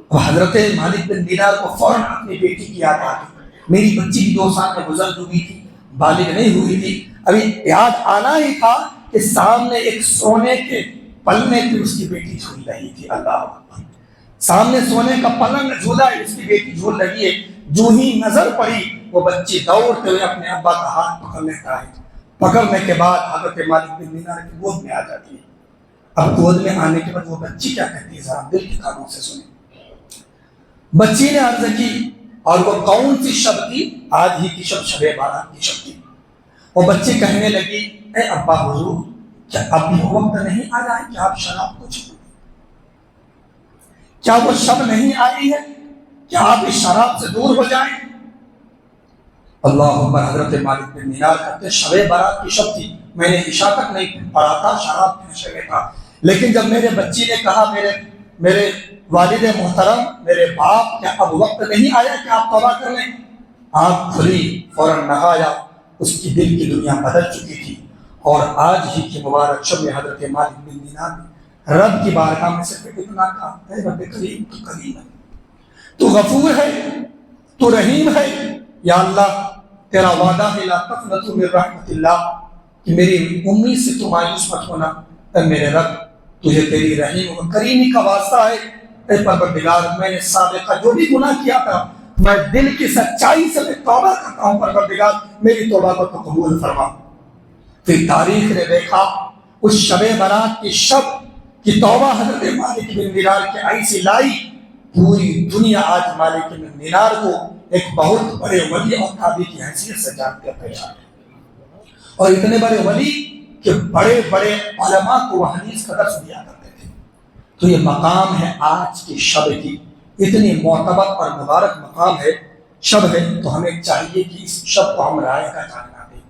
اور حضرت مالک بن دینار کو فوراً اپنی بیٹی کی یاد آ گئی، میری بچی بھی 2 سال میں گزر چکی تھی، بالغ نہیں ہوئی تھی، ابھی یاد آنا ہی تھا کہ سامنے ایک سونے کے پلنے پہ اس کی بیٹی جھول رہی تھی۔ اللہ اکبر، سامنے سونے کا پلنگ جھولا ہے، اس کی بیٹی جھول رہی ہے۔ جو ہی نظر پڑی وہ بچی دوڑتے ہوئے اپنے ابا کا ہاتھ پکڑ لیتا ہے، پکڑنے کے بعد حضرت مالک بن دینار کی گود میں آ جاتی ہے۔ اب گود میں آنے کے بعد وہ بچی کیا کہتی ہے ذرا دل کے کانوں سے سنیں۔ بچی نے عرض کی، اور وہ کون سی شب تھی؟ آج ہی کی شب، شب بارات کی شب تھی۔ وہ بچی کہنے لگی اے ابا حضور کیا اب بھی وقت نہیں آیا ہے کہ آپ شراب کو چھوڑیں؟ کیا وہ شب نہیں آئی ہے کہ آپ اس شراب سے دور ہو جائیں؟ اللہ اکبر۔ حضرت مالک بن دینار کہتے شب بارات کی شب تھی، میں نے عشاء تک نہیں پڑھا تھا، شراب کے نشے میں تھا، لیکن جب میرے بچی نے کہا میرے والد محترم، میرے باپ، کیا اب وقت نہیں آیا کہ آپ توبہ کر لیں؟ آنکھ کھلی، فوراً نہایا، اس کی دل کی دنیا بدل چکی تھی۔ اور آج ہی کی مبارک شب میں حضرت مالک بن دینار نے رب کی بارگاہ میں صرف اتنا کہا اے رب کریم تو کریم ہے، تو غفور ہے، تو رحیم ہے، یا اللہ تیرا وعدہ ہے لا تقنطوا من رحمت اللہ، کہ میری امید سے تو مایوس مت ہونا، اے میرے رب تجھے تیری رحیم و کریمی کا واسطہ ہے۔ اے پروردگار میں نے سابقہ جو بھی گناہ کیا تھا میں دل کی سچائی سے میں توبہ کرتا ہوں، پروردگار میری توبہ کو تو قبول فرما۔ پھر تاریخ نے دیکھا اس شب برات کی شب کی توبہ حضرت مالک بن دینار کے ایسی لائی، پوری دنیا آج مالک بن دینار کو ایک بہت بڑے ولی اور تابعی کی حیثیت سے جانتے پہچان ہے، اور اتنے بڑے ولی کہ بڑے بڑے علماء کو وہ حدیث کا درس دیا کرتے تھے۔ تو یہ مقام ہے آج کی شب کی، اتنی معتبر اور مبارک مقام ہے، شب ہے، تو ہمیں چاہیے کہ اس شب کو ہم رائے کا جاننا دیں،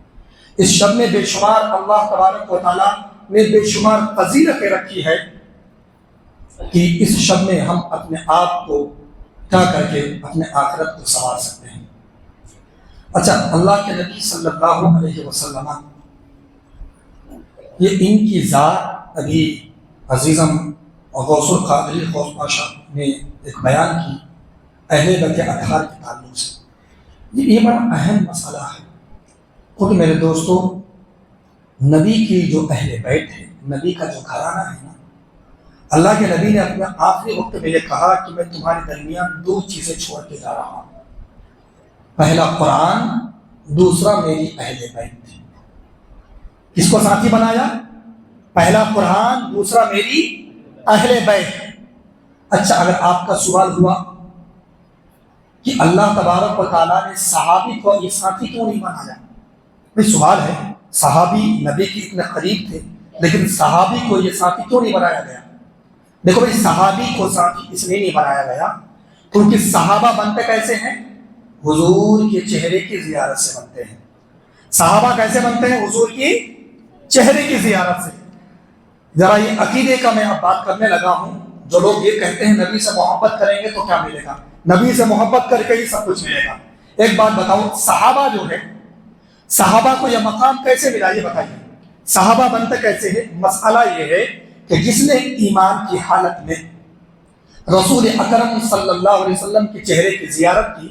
اس شب میں بے شمار اللہ تبارک و تعالیٰ نے بے شمار فضیلتیں رکھی ہے کہ اس شب میں ہم اپنے آپ کو کیا کر کے اپنے آخرت کو سنوار سکتے ہیں۔ اچھا، اللہ کے نبی صلی اللہ علیہ وسلم، یہ ان کی ذات ابھی عزیزم اور غوث القادری غوث پاشا نے ایک بیان کی اہل بیت اطہار کے تعلق سے، یہ بڑا اہم مسئلہ ہے۔ خود میرے دوستو، نبی کی جو اہل بیت ہے، نبی کا جو گھرانہ ہے نا، اللہ کے نبی نے اپنے آخری وقت میں یہ کہا کہ میں تمہارے درمیان دو چیزیں چھوڑ کے جا رہا ہوں، پہلا قرآن، دوسرا میری اہل بیت۔ کس کو ساتھی بنایا؟ پہلا قرآن، دوسرا میری اہل بیت۔ اچھا، اگر آپ کا سوال ہوا کہ اللہ تبارک و تعالیٰ نے صحابی کو یہ ساتھی کیوں نہیں بنایا، یہ سوال ہے۔ صحابی نبی کے اتنے قریب تھے، لیکن صحابی کو یہ ساتھی کیوں نہیں بنایا گیا؟ دیکھو بھائی، صحابی کو ساتھی اس لیے نہیں بنایا گیا کیونکہ صحابہ بنتے کیسے ہیں؟ حضور کے چہرے کی زیارت سے بنتے ہیں۔ صحابہ کیسے بنتے ہیں؟ حضور کی چہرے کی زیارت سے۔ ذرا یہ عقیدے کا میں اب بات کرنے لگا ہوں۔ جو لوگ یہ کہتے ہیں نبی سے محبت کریں گے تو کیا ملے گا، نبی سے محبت کر کے ہی سب کچھ ملے گا۔ ایک بات بتاؤں، صحابہ جو ہے، صحابہ کو یہ مقام کیسے ملا، یہ بتائیے۔ صحابہ بنتے کیسے ہے؟ مسئلہ یہ ہے کہ جس نے ایمان کی حالت میں رسول اکرم صلی اللہ علیہ وسلم کے چہرے کی زیارت کی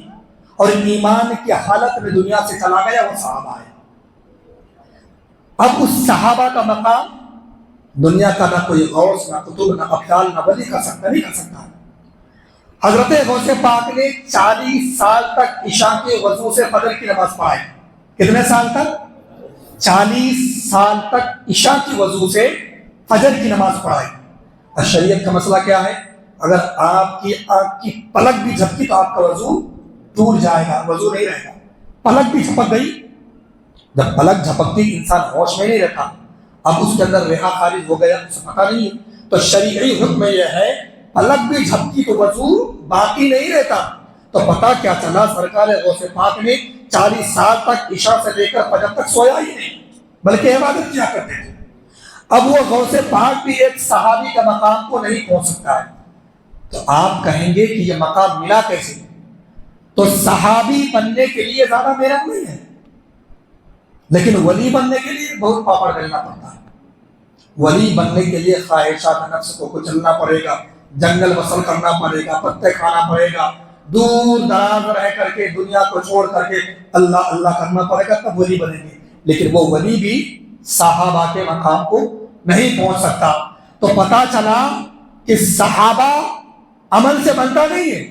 اور ایمان کی حالت میں دنیا سے چلا گیا، وہ صحابہ ہے۔ اب اس صحابہ کا مقام دنیا کا نہ کوئی غوث، نہ قطب، نہ ابدال، نہ ولی کر سکتا، نہیں کر سکتا۔ حضرت غوث پاک نے 40 سال تک عشاء کے وضو سے فجر کی نماز پڑھائی۔ کتنے سال تک؟ 40 سال تک عشاء کی وضو سے فجر کی نماز پڑھائی۔ اور شریعت کا مسئلہ کیا ہے؟ اگر آپ کی آنکھ کی پلک بھی جھپکی تو آپ کا وضو ٹوٹ جائے گا، وضو نہیں رہے گا۔ پلک بھی جھپک گئی، جب پلک جھپکتی انسان ہوش میں نہیں رہتا، اب اس کے اندر ریحہ خارج ہو گیا، اسے پتہ نہیں ہے۔ تو شرعی حکم یہ ہے، پلک بھی جھپکی تو وضو باقی نہیں رہتا۔ تو پتہ کیا چلا، سرکار غوث پاک نے 40 سال تک عشاء سے لے کر فجر تک سویا ہی نہیں، بلکہ عبادت کیا کرتے تھے۔ اب وہ غوث پاک بھی ایک صحابی کا مقام کو نہیں پہنچ سکتا ہے، تو آپ کہیں گے کہ یہ مقام ملا کیسے؟ تو صحابی بننے کے لیے زیادہ محنت نہیں ہے، لیکن ولی بننے کے لیے بہت پاپڑ بیلنا پڑتا ہے۔ ولی بننے کے لیے خواہشات نفس کو کچلنا پڑے گا، جنگل بسر کرنا پڑے گا، پتے کھانا پڑے گا، دور دراز رہ کر کے دنیا کو چھوڑ کر کے اللہ اللہ کرنا پڑے گا، تب ولی بنیں گے۔ لیکن وہ ولی بھی صحابہ کے مقام کو نہیں پہنچ سکتا۔ تو پتہ چلا کہ صحابہ عمل سے بنتا نہیں ہے،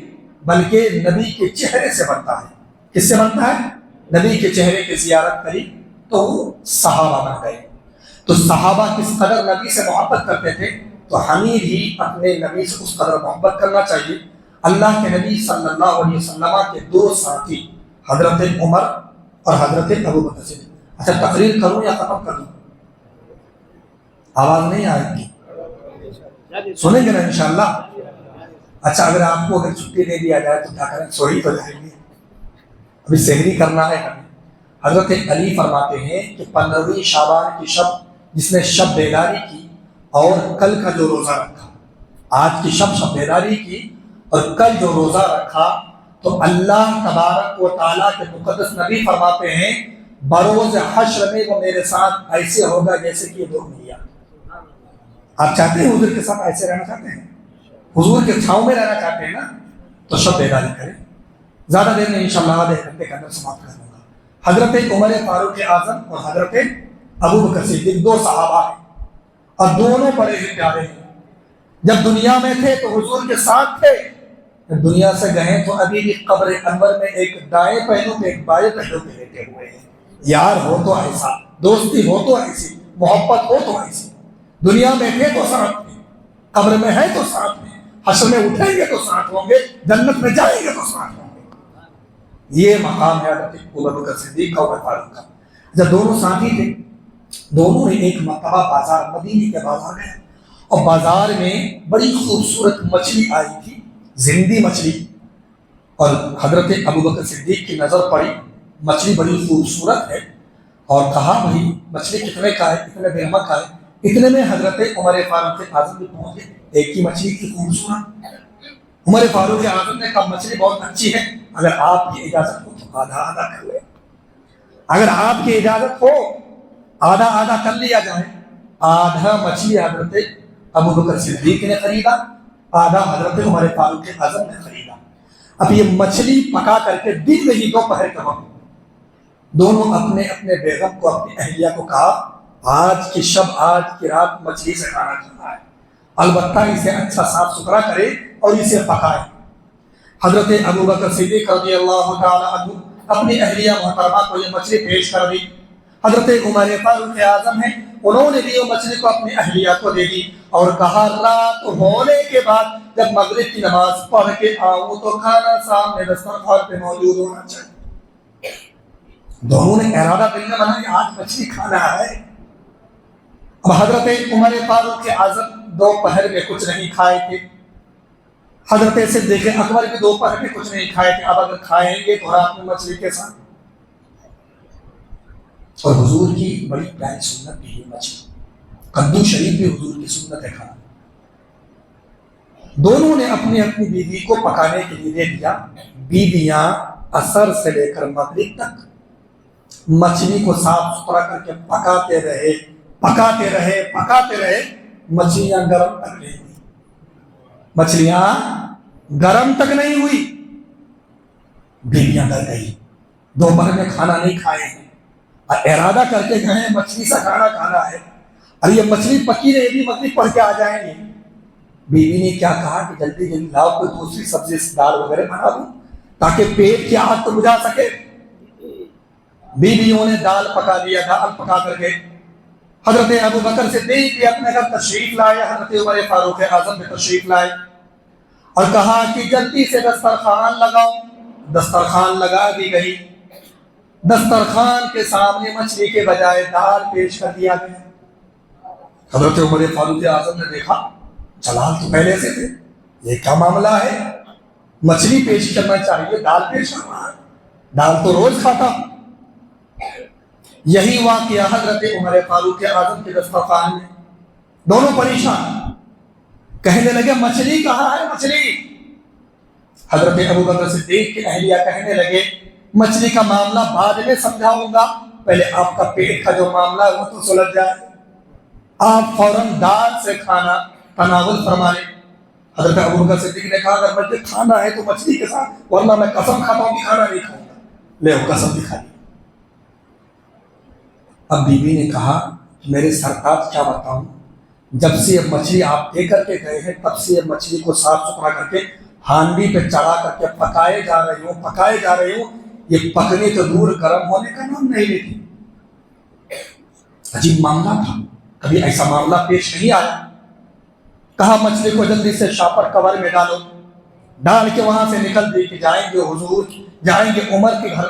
بلکہ نبی کے چہرے سے بنتا ہے۔ کس سے بنتا ہے؟ نبی کے چہرے کی زیارت کری تو وہ صحابہ بن گئے۔ تو صحابہ کس قدر نبی سے محبت کرتے تھے، تو ہمیں بھی اپنے نبی سے اس قدر محبت کرنا چاہیے۔ اللہ کے نبی صلی اللہ علیہ وسلم کے دو ساتھی حضرت عمر اور حضرت ابوبکر صدیق۔ اچھا، تقریر کروں یا ختم کر دوں؟ آواز نہیں آئے گی، سنیں گے نا انشاءاللہ؟ اچھا، اگر آپ کو اگر چھٹی دے دیا جائے تو کیا کریں؟ سوئی تو جائیں گے، ابھی سحری کرنا ہے ہمیں۔ حضرت علی فرماتے ہیں کہ 15ویں شعبان کی شب، جس نے شب بیداری کی اور کل کا جو روزہ رکھا، آج کی شب بیداری کی اور کل جو روزہ رکھا، تو اللہ تبارک و تعالیٰ کے مقدس نبی فرماتے ہیں بروز حشر میں وہ میرے ساتھ ایسے ہوگا جیسے کہ یہ 2 ملیاں۔ آپ چاہتے ہیں حضور کے ساتھ ایسے رہنا چاہتے ہیں؟ حضور کے چھاؤں میں رہنا چاہتے ہیں نا؟ تو شب بیداری کریں۔ زیادہ دیر میں انشاءاللہ آدھے گھنٹے کے اندر سماپت کر دوں گا۔ حضرت عمر فاروق اعظم اور حضرت ابوبکر صدیق 2 صحابہ ہیں اور دونوں بڑے ہی پیارے ہیں۔ جب دنیا میں تھے تو حضور کے ساتھ تھے، جب دنیا سے گئے تو ابھی بھی قبر انور میں ایک دائیں پہلو پہ ایک بائیں پہلو پہ لیٹے ہوئے ہیں۔ یار ہو تو ایسا، دوستی ہو تو ایسی، محبت ہو تو ایسی۔ دنیا میں تھے تو ساتھ میں، قبر میں ہے تو ساتھ میں، حشر میں اٹھیں گے تو ساتھ ہوں گے، جنت میں جائیں گے تو ساتھ ہوں گے۔ یہ مقام ہے حضرت ابوبکر صدیق اور عمر فاروق کا۔ جب دونوں ساتھی تھے، دونوں نے ایک مرتبہ بازار، مدینے کے بازار گئے اور بازار میں بڑی خوبصورت مچھلی آئی تھی، زندی مچھلی، اور حضرت ابوبکر صدیق کی نظر پڑی، مچھلی بڑی خوبصورت ہے اور کہا بھائی مچھلی کتنے کا ہے، کتنے درہم کا ہے؟ اتنے میں حضرت عمر فاروق اعظم بھی پہنچ گئے. ایک ہی مچھلی کی خوبصورت. عمر فاروق اعظم نے کہا مچھلی بہت اچھی ہے، اگر آپ کی اجازت ہو تو آدھا آدھا کر لیں. اگر آپ کی اجازت ہو آدھا آدھا کر لیا جائے. آدھا مچھلی حضرت ابو بکر صدیق نے خریدا، آدھا حضرت عمر فاروق اعظم نے خریدا. اب یہ مچھلی پکا کر کے دن میں ہی دوپہر کا وقت دونوں اپنے اپنے بیگم کو، اپنی اہلیہ کو کہا آج کی شب، آج کی رات مچھلی سے کھانا کھانا ہے، البتہ اسے اچھا صاف ستھرا کرے اور اسے پکائے. حضرت ابو بکر صدیق رضی اللہ تعالی عنہ اپنی اہلیہ محترمہ کو یہ مچھلی پیش کر دی. حضرت عمر فاروق اعظم ہیں، انہوں نے بھی وہ مچھلی کو اپنی اہلیہ کو دے دی اور کہا رات ہونے کے بعد جب مغرب کی نماز پڑھ کے آؤں تو کھانا سامنے دسترخوان پہ موجود ہونا چاہیے. دونوں نے ارادہ دل میں بنا کہ آج مچھلی کھانا ہے. اب حضرت عمر فاروق اعظم دوپہر میں کچھ نہیں کھائے تھے، حضرت صدیق اکبر بھی دوپہر میں کچھ نہیں کھائے تھے. اب اگر کھائیں گے تو رات میں مچھلی کے ساتھ. اور حضور کی بڑی پیاری سنت بھی ہے مچھلی، کدو شریف بھی حضور کی سنت ہے کھانا. دونوں نے اپنی اپنی بیوی کو پکانے کے لیے دے دیا. بیویاں عصر سے لے کر مغرب تک مچھلی کو صاف ستھرا کر کے پکاتے رہے پکاتے رہے پکاتے رہے. مچھلیاں گرم تک نہیں ہوئی، مچھلیاں گرم تک نہیں ہوئی. بیویاں ڈر گئی، دوپہر میں کھانا نہیں کھائے ہیں، ارادہ کر کے گئے مچھلی سے کھانا کھانا ہے، اور یہ مچھلی پکی رہے گی مغرب پڑھ کے آ جائیں گے. بیوی نے کیا کہا کہ جلدی جلدی لاؤ کوئی دوسری سبزی دال وغیرہ بنا دوں تاکہ پیٹ کی آگ تو بجھا سکے. بیویوں نے دال پکا دیا، دال پکا کر کے حضرت ابو بکر صدیق بھی اپنے گھر تشریف لائے، حضرت عمر فاروق اعظم بھی تشریف لائے اور کہا کہ جلدی سے دسترخوان لگاؤ. دسترخوان لگا دی گئی. دسترخوان کے سامنے مچھلی کے بجائے دال پیش کر دیا گیا. حضرت عمر فاروق اعظم نے دیکھا جلال تو پہلے سے تھے، یہ کیا معاملہ ہے، مچھلی پیش کرنا چاہیے دال پیش کرنا ہے، دال تو روز کھاتا. یہی واقعہ حضرت عمر فاروق اعظم کے دسترخوان میں. دونوں پریشان، کہنے لگے مچھلی کہاں ہے مچھلی. حضرت ابو بکر صدیق کی اہلیہ کہنے لگے مچھلی کا معاملہ بعد میں سمجھاؤں گا، پہلے آپ کا پیٹ کا جو معاملہ ہے وہ تو سلجھ جائے. آپ فوراً دال سے کھانا تناول فرمائے. حضرت ابو بکر صدیق نے کہا اگر مجھے کھانا ہے تو مچھلی کے ساتھ، ورنہ میں قسم کھاتا ہوں کہ کھانا نہیں کھاؤں گا. لے وہ قسم دکھا دی. اب بیوی نے کہا میرے سرتاج کیا بتاؤں، جب سے یہ مچھلی آپ دے کر کے گئے ہیں تب سے یہ مچھلی کو صاف ستھرا کر کے ہانڈی پہ چڑھا کر کے پکائے جا رہی ہوں، یہ پکنے تو دور گرم ہونے کا نام نہیں لیتی. عجیب معاملہ تھا، کبھی ایسا معاملہ پیش نہیں آیا. کہا مچھلی کو جلدی سے شاپر کور میں ڈالو. ڈال کے وہاں سے نکل دی کہ جائیں گے حضور، جائیں گے عمر کے گھر،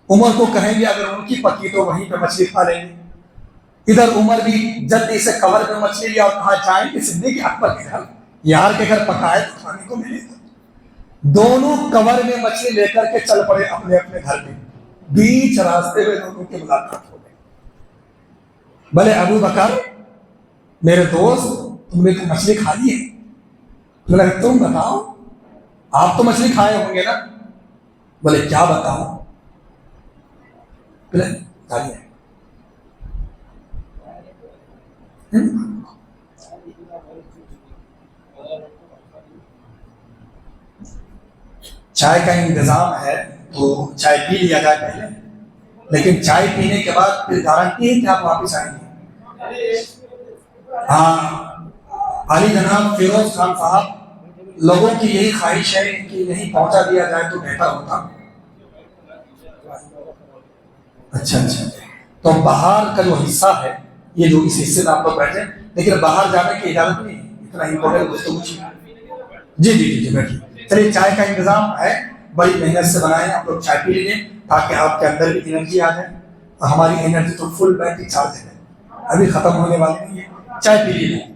عمر کو کہیں گے اگر ان کی پکی تو وہیں پہ مچھلی کھا لیں گے. ادھر عمر بھی جلدی سے کور میں مچھلی لیا اور کہا جائیں گے صدیق اکبر کے گھر، یار کے گھر پکائے تو کھانے کو ملے گا. دونوں کور میں مچھلی لے کر کے چل پڑے اپنے اپنے گھر میں. بیچ راستے میں دونوں کی ملاقات ہو گئی. بھلے ابو بکر میرے دوست تم نے تو مچھلی کھا لی ہے، تم بتاؤ آپ تو مچھلی کھائے ہوں گے نا. بولے کیا بتاؤ، چائے کا انتظام ہے تو چائے پی لیا جائے پہلے، لیکن چائے پینے کے بعد پھر گارنٹی ہے کہ آپ واپس آئیں گے. ہاں علی جناب فیروز خان صاحب، لوگوں کی یہی خواہش ہے کہ نہیں پہنچا دیا جائے تو بہتر ہوتا. اچھا تو باہر کا جو حصہ ہے یہ جو اس حصے میں آپ لوگ بیٹھے، لیکن باہر جانے کی اجازت نہیں، اتنا امپورٹنٹ گفتگو. جی بیٹھیے. چلیے چائے کا انتظام ہے، بڑی محنت سے بنائیں، آپ لوگ چائے پی لیجیے تاکہ آپ کے اندر بھی انرجی آ جائے. ہماری انرجی تو فل بیٹری چارج ہے، ابھی ختم ہونے والی نہیں ہے. چائے پی لیجیے.